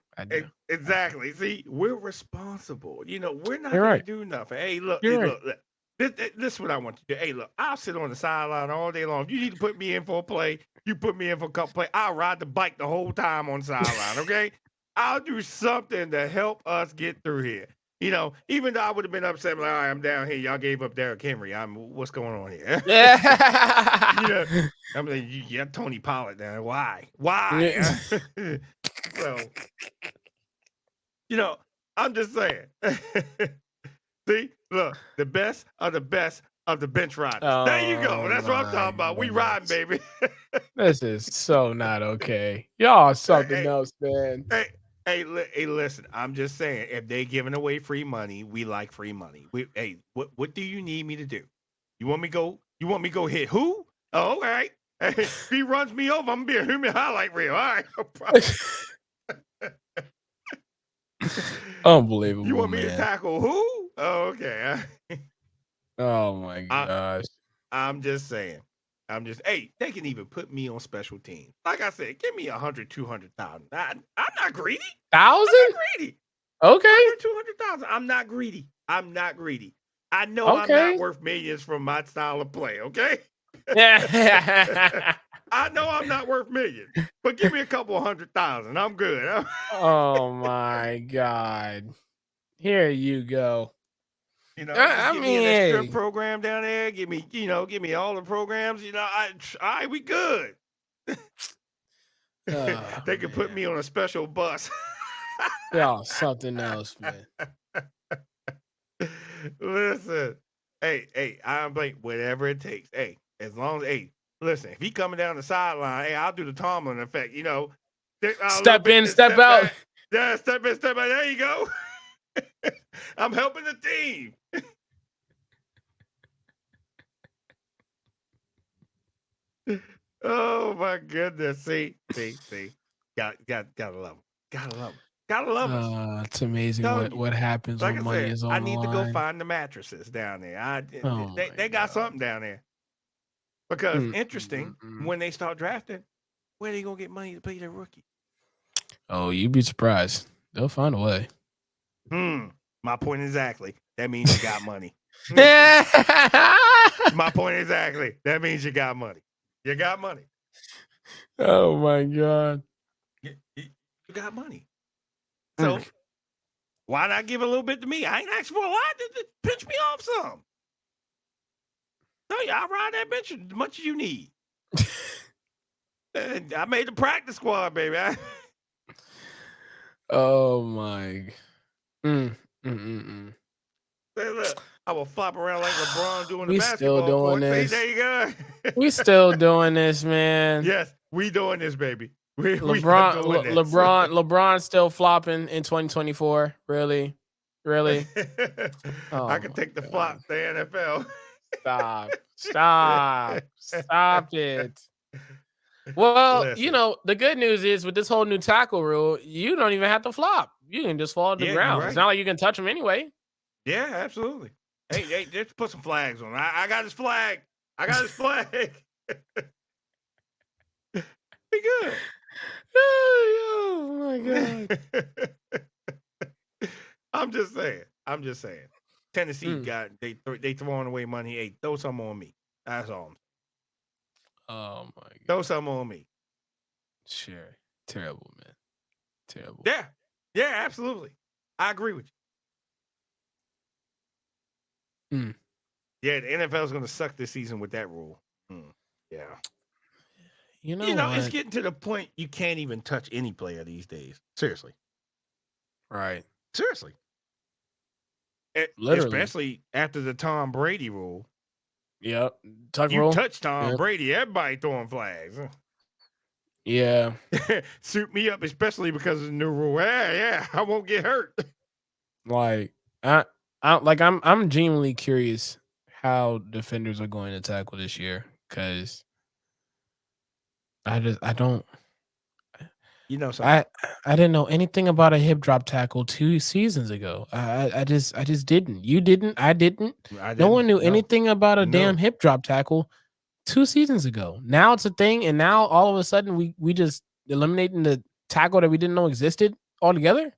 Exactly. See, we're responsible. We're not You're going right. to do nothing. Hey, look. You're Hey, right. look. This is what I want you to do. Hey, look, I'll sit on the sideline all day long. If you need to put me in for a play, you put me in for a couple plays. I'll ride the bike the whole time on the sideline, okay? I'll do something to help us get through here. Even though I would have been upset, like, all right, I'm down here. Y'all gave up Derrick Henry. What's going on here? Yeah. I'm like, you got Tony Pollard down. Why? So, I'm just saying. See, look, the best of the best of the bench riders. There you go. Oh That's what I'm my talking about. We riding, goodness. baby. This is so not okay. Y'all are something hey, else, man. hey, hey, listen. I'm just saying, if they giving away free money, we like free money. Hey, what do you need me to do? You want me go? You want me go hit who? Oh, all right. Hey, if he runs me over, I'm gonna be a human highlight reel. All right, no problem. Unbelievable, You want me to man. tackle who? Oh, okay. Oh my gosh. I'm just saying. Hey, they can even put me on special teams. Like I said, give me 100, 200,000. I'm not greedy. I'm 1,000? not greedy. Okay. 100, 200,000. I'm not greedy. I'm not greedy. I know I'm not Okay. worth millions from my style of play, okay? Yeah. I know I'm not worth millions, but give me a couple 100,000. I'm good. Oh my God. Here you go. Just I give me an strip mean, program down there. Give me all the programs. All right, we good. oh, They could put man. me on a special bus. Y'all something else, man. Listen, hey, I'm like whatever it takes. Hey, as long as listen, if he coming down the sideline, hey, I'll do the Tomlin effect. A little Step bit, in, then step step out. back. Yeah, step in, step back. There you go. I'm helping the team. Oh my goodness! See. Gotta love him. Gotta love us. It's amazing Telling you. what happens Like when I money said, is I on the need to go line. find the mattresses down there. Oh my They got God. something down there. Because Mm, mm, interesting, mm. when they start drafting, where they gonna get money to pay their rookie? Oh, you'd be surprised. They'll find a way. My point exactly. That means you got money. My My point exactly. That means you got money. You got money. Oh my God. You got money. So Mm. why not give a little bit to me? I ain't asking for a lot. Just pinch me off some. Tell you, I'll ride that bench as much as you need. I made the practice squad, baby. Oh my. Mm, mm, mm, mm. Say, look, I will flop around like LeBron doing the We still basketball doing court. See, there this. you go. We still doing this, man. Yes, we doing this, baby. We are doing this. LeBron still flopping in 2024. Really? I Oh can my take the God. flop to NFL. Stop it. Well, Listen. the good news is with this whole new tackle rule, you don't even have to flop. You can just fall to the Yeah, you're ground. It's right. not like you can touch them anyway. Yeah, absolutely. Hey, just put some flags on. I got his flag. I got his flag. Be good. Oh my God. I'm just saying. Tennessee Mm. got they throwing away money. Hey, throw some on me. That's all. Oh my God. Throw some on me. Sure. Terrible, man. Terrible. Yeah, absolutely. I agree with you. Mm. Yeah, the NFL is going to suck this season with that rule. Yeah. You know It's what? getting to the point you can't even touch any player these days. Seriously. Right. Seriously. Literally. Especially after the Tom Brady rule. Yep. Tuck You rule. touch Tom Yep. Brady, everybody throwing flags. Yeah. Suit me up, especially because of the new rule. Yeah, I won't get hurt. Like I'm genuinely curious how defenders are going to tackle this year because I don't Something. I didn't know anything about a hip drop tackle 2 seasons ago. I just didn't. You didn't. I didn't. No one knew anything about a damn hip drop tackle 2 seasons ago. Now it's a thing, and now all of a sudden we just eliminating the tackle that we didn't know existed altogether.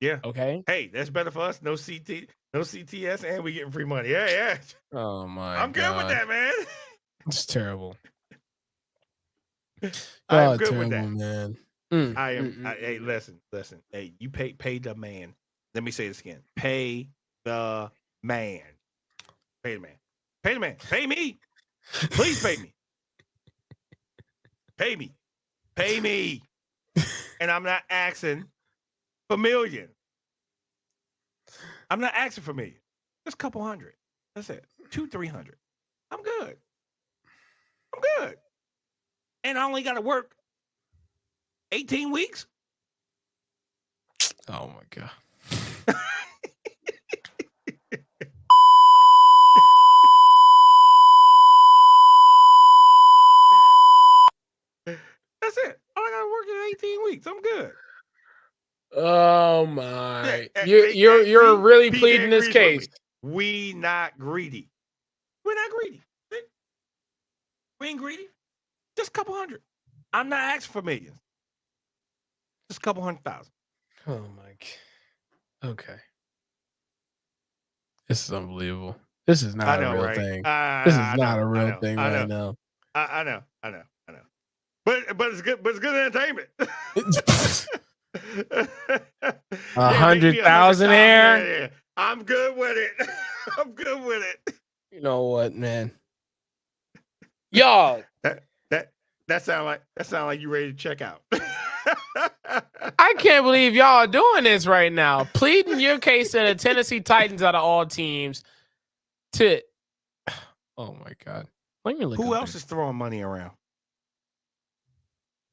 Yeah. Okay. Hey, that's better for us. No CTS, and we getting free money. Yeah. Oh my I'm good with that, man. It's terrible. I am Oh, good with terrible, that. man. I am. Hey, listen. Hey, you pay the man. Let me say this again. Pay the man. Pay the man. Pay the man. Pay me. Please pay me. Pay me. Pay me. And I'm not asking for millions. I'm not asking for millions. Just a couple hundred. That's it. 200-300. I'm good. And I only got to work 18 weeks. Oh my god. That's it. All I got to work is 18 weeks. I'm good. Oh my! Yeah, You're see? really PJ pleading this agrees with case. me. We not greedy. We're not greedy. We ain't greedy. Just a couple hundred. I'm not asking for millions. Just a couple 100,000. Oh my god. Okay. This is unbelievable. This is not a real right? thing. This is I not know, a real thing I right know. now. I know. But it's good. But it's good entertainment. 100,000 air. Yeah. I'm good with it. I'm good with it. You know what, man? Y'all, That sound like you ready to check out. I can't believe y'all are doing this right now. Pleading your case to the Tennessee Titans out of all teams. Oh my god. Let me look. Who else is throwing money around?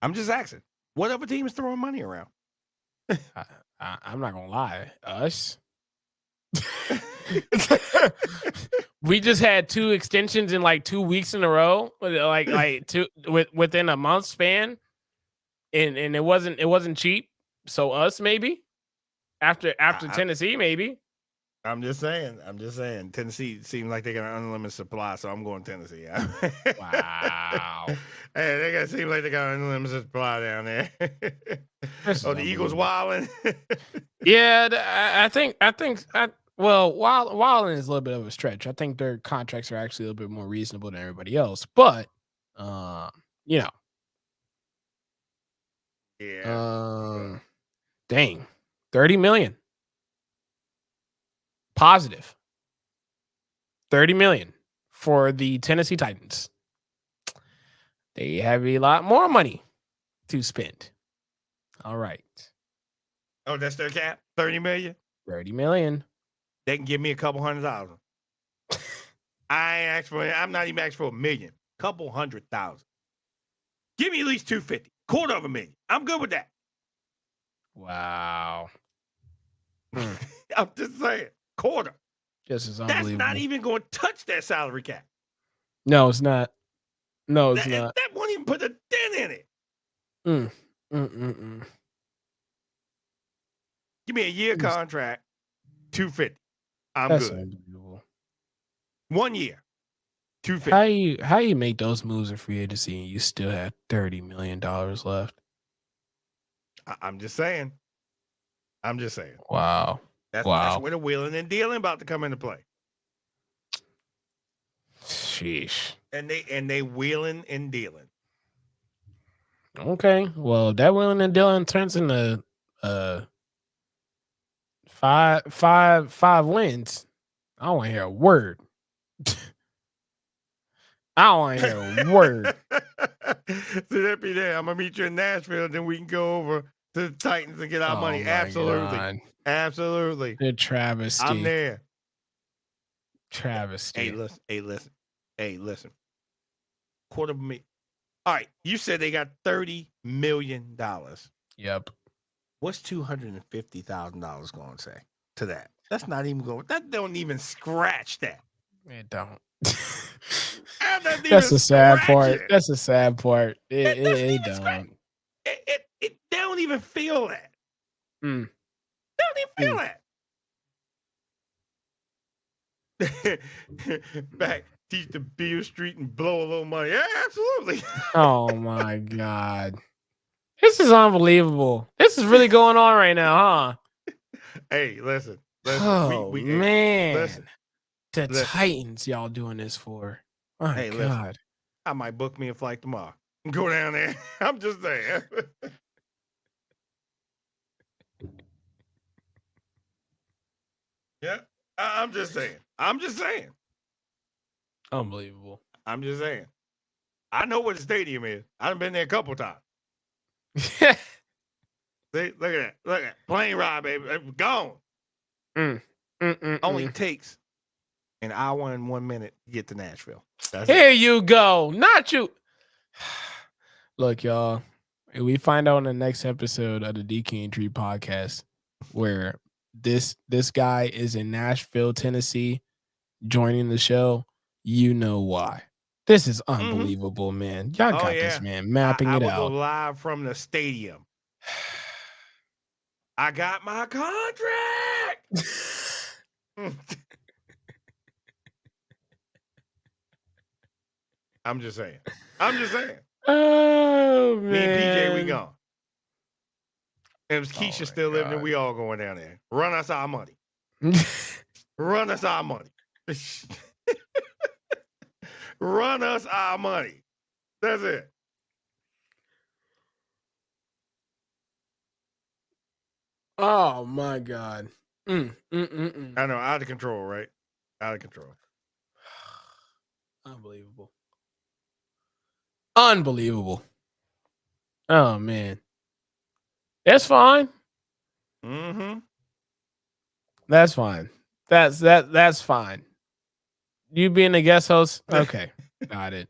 I'm just asking. What other team is throwing money around? I'm not gonna lie. Us. We just had 2 extensions in like 2 weeks in a row, like two within a month span, and it wasn't cheap. So us maybe after Tennessee maybe. I'm just saying. Tennessee seems like they got an unlimited supply, so I'm going Tennessee. Wow. Hey, they got seem like they got an unlimited supply down there. The Eagles wilding. Yeah, I think wilding is a little bit of a stretch. I think their contracts are actually a little bit more reasonable than everybody else, but you know. Yeah. Dang. 30 million. Positive. 30 million for the Tennessee Titans. They have a lot more money to spend. All right. Oh, that's their cap? 30 million? 30 million. They can give me a couple $100,000. I'm not even asking for $1 million. Couple $100,000. Give me at least $250,000. $250,000. I'm good with that. Wow. I'm just saying. Quarter. This is unbelievable. That's not even going to touch that salary cap. No, it's not. No, it's not. That won't even put a dent in it. Give me a year contract, $250,000. I'm That's good. Unbelievable. 1 year, $250,000. How you make those moves in free agency and you still have $30 million left? I'm just saying. Wow. That's where the wheeling and dealing about to come into play. Sheesh. And they wheeling and dealing. Okay. Well, that wheeling and dealing turns into five wins. I don't want to hear a word. I don't want to hear a word. So that be there. I'm gonna meet you in Nashville, then we can go over to the Titans and get our money. Absolutely. God. Absolutely. The travesty. I'm there. Travesty. Hey, listen. $250,000. All right, you said they got $30 million. Yep. What's $250,000 going to say to that? That's not even going. That don't even scratch that. It don't. That's the sad part. That's the sad part. It don't. They don't even feel that. They don't even feel that. Back, teach the Beale Street and blow a little money. Yeah, absolutely. Oh my God. This is unbelievable. This is really going on right now, huh? Hey, listen. Oh, man. Listen. Titans y'all doing this for. My God. Listen. I might book me a flight tomorrow. Go down there. I'm just saying. Yeah. I'm just saying. Unbelievable. I'm just saying. I know what the stadium is. I've been there a couple times. See, look at that. Plane ride, baby. Gone. Only takes an hour and 1 minute to get to Nashville. That's Here it. you go. Not you. Look, y'all. We find out in the next episode of the DK and Tree podcast where this guy is in Nashville, Tennessee, joining the show. You know why. This is unbelievable, man. Y'all Oh got yeah, this, man. Mapping I it will go out. live from the stadium. I got my contract. I'm just saying. Oh man. Me and PJ, we gone. And if Keisha my still living there, God. we all going down there. Run us our money. Run us our money. Run us our money. That's it. Oh my God. I know, out of control, right? Out of control. Unbelievable. Unbelievable. Oh man. That's fine. Mm-hmm. That's fine. That's fine. You being a guest host? Okay. Got it.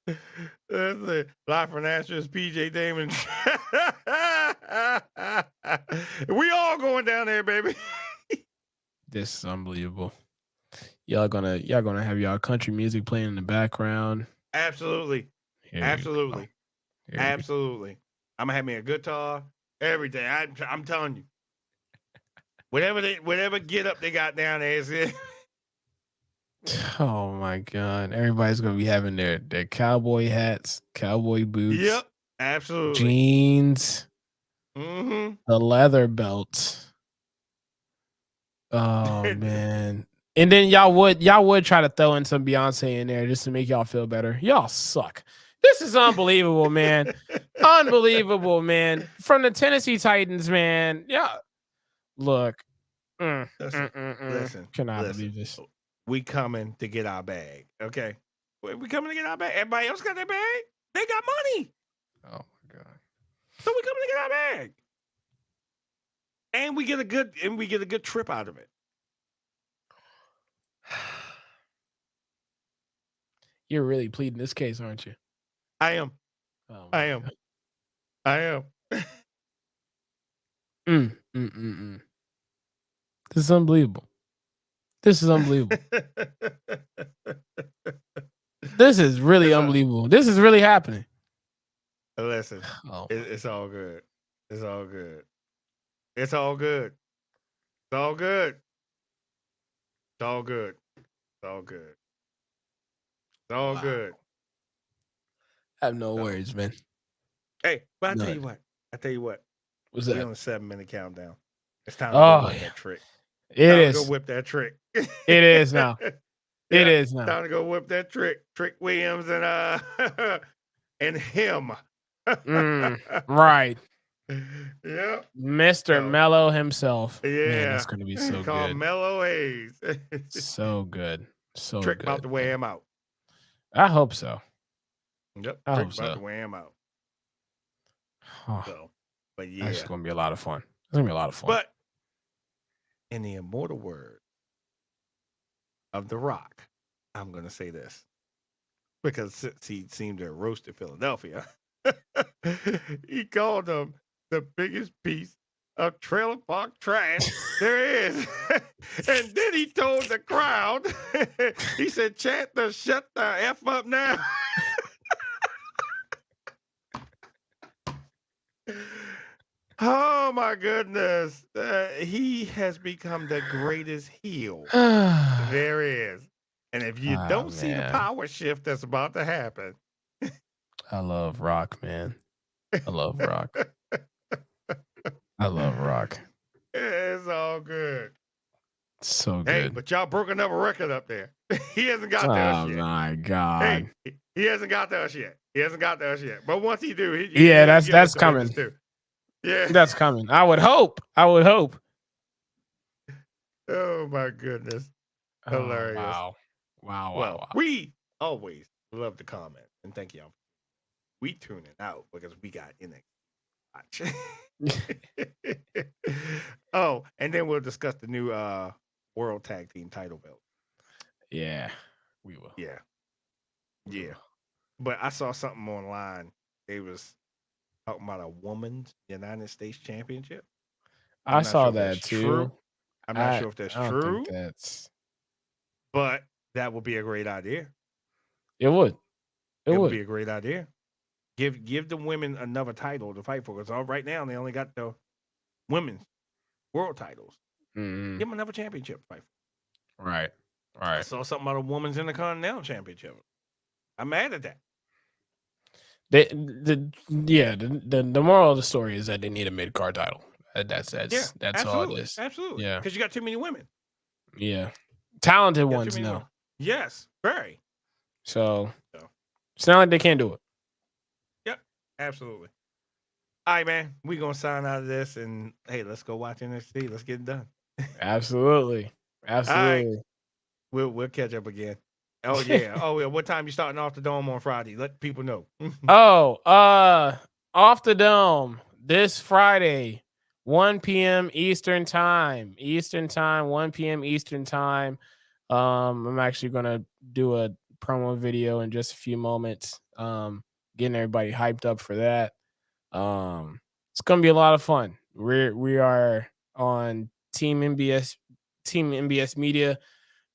That's it. Live from Nashville's PJ Damon. We all going down there, baby. This is unbelievable. Y'all gonna have y'all country music playing in the background. Absolutely. Here you Absolutely. go. Here you Absolutely. I'm gonna have me a guitar, everything. I'm telling you. Whatever get up they got down there is it. Oh my God. Everybody's gonna be having their cowboy hats, cowboy boots, Yep. Absolutely. jeans, Mm-hmm. the leather belts. Oh man. And then y'all would try to throw in some Beyonce in there just to make y'all feel better. Y'all suck. This is unbelievable, man. Unbelievable, man. From the Tennessee Titans, man. Yeah. Look. Listen. Cannot believe this. We coming to get our bag. Okay. We coming to get our bag. Everybody else got their bag. They got money. Oh my God. So we coming to get our bag. And we get a good trip out of it. You're really pleading this case, aren't you? I am. Oh I am. God. I am. This is unbelievable. This is unbelievable. This is really unbelievable. This is really happening. Listen, it's all good. It's all good. It's all good. It's all good. It's all good. It's all good. It's all good. I have no words, man. Hey, but I tell you what. What's We're that? on a 7-minute countdown. It's time to go whip that trick. It is. Time to go whip that trick. It is now. It is now. Time to go whip that trick. Trick Williams and and him. Right. Yeah. Mr. Mello himself. Yeah. Man, that's gonna be so good. Mello Hayes. So good. So Trick good. about to wear him out. I hope so. Yep. I Trick hope about so. to wear him out. So, but yeah. That's gonna be a lot of fun. It's gonna be a lot of fun. But in the immortal word of The Rock, I'm gonna say this. Because since he seemed to have roasted Philadelphia, he called them the biggest piece of trailer park trash there is. And then he told the crowd, he said, "Chant the shut the F up now." Oh my goodness. He has become the greatest heel there is. And if you don't see the power shift that's about to happen. I love Rock, man. I love Rock. I love Rock. It's all good. So good. Hey, but y'all broke another record up there. He hasn't got to us yet. Oh my God. Hey, he hasn't got to us yet. But once he do, that's coming. Too. Yeah, that's coming. I would hope. Oh my goodness. Hilarious. Wow. We always love to comment and thank y'all. We tune it out because we got NXT watch. Oh, and then we'll discuss the new World Tag Team title belt. Yeah, we will. Yeah, We yeah. will. But I saw something online. They was talking about a woman's United States Championship. I I'm not sure saw if that's that true. too. I'm not I sure if that's I don't think true, that's. but that would be a great idea. It would. It It would would. be a great idea. Give the women another title to fight for. Because right now they only got the women's world titles. Mm-hmm. Give them another championship to fight Right. for. I Right. saw something about a woman's Intercontinental Championship. I'm mad at that. The moral of the story is that they need a mid card title. That's Yeah, that's all it absolutely, is. absolutely. Yeah. Because you got too many women. Yeah. Talented You got too ones many now. women. Yes, very. So So, it's not like they can't do it. yep, absolutely. All right, man. We gonna sign out of this, and hey, let's go watch NXT. Let's get it done. Absolutely. All right, Absolutely. we'll catch up again. Oh yeah. Oh yeah. What time you starting off the dome on Friday? Let people know. Oh, off the dome this Friday, 1 p.m. Eastern time. 1 p.m. Eastern time. I'm actually gonna do a promo video in just a few moments. Getting everybody hyped up for that. It's gonna be a lot of fun. We are on Team MBS Media.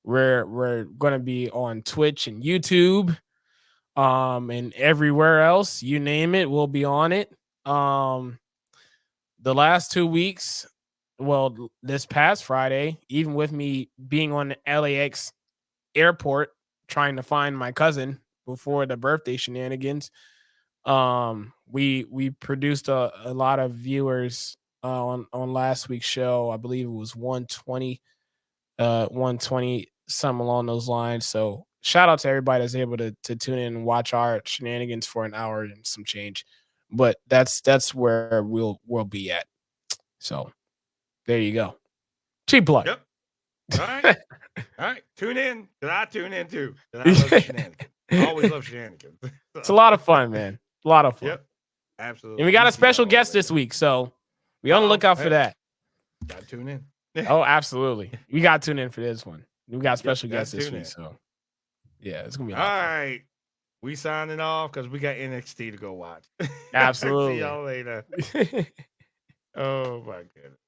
We're gonna be on Twitch and YouTube, and everywhere else, you name it, we'll be on it. Um, the last 2 weeks, well, this past Friday, even with me being on the LAX airport trying to find my cousin before the birthday shenanigans, we produced a lot of viewers on last week's show. I believe it was 120, 120, something along those lines. So shout out to everybody that's able to tune in and watch our shenanigans for an hour and some change. But that's where we'll be at. So there you go. Cheap plug. Yep. All right. All right. Tune in. Cause I tune in too. Cause I love the shenanigans. I always love shenanigans. It's a lot of fun, man. A lot of fun. Yep. Absolutely. And we got We a see special y'all guest later. this week, so be on the lookout for Hey, that. gotta tune in. Oh, absolutely. We got to tune in for this one. We got special gotta guests this tune week, in. so yeah, it's gonna be a All lot of fun. right. We signing off because we got NXT to go watch. Absolutely. See y'all later. Oh my goodness.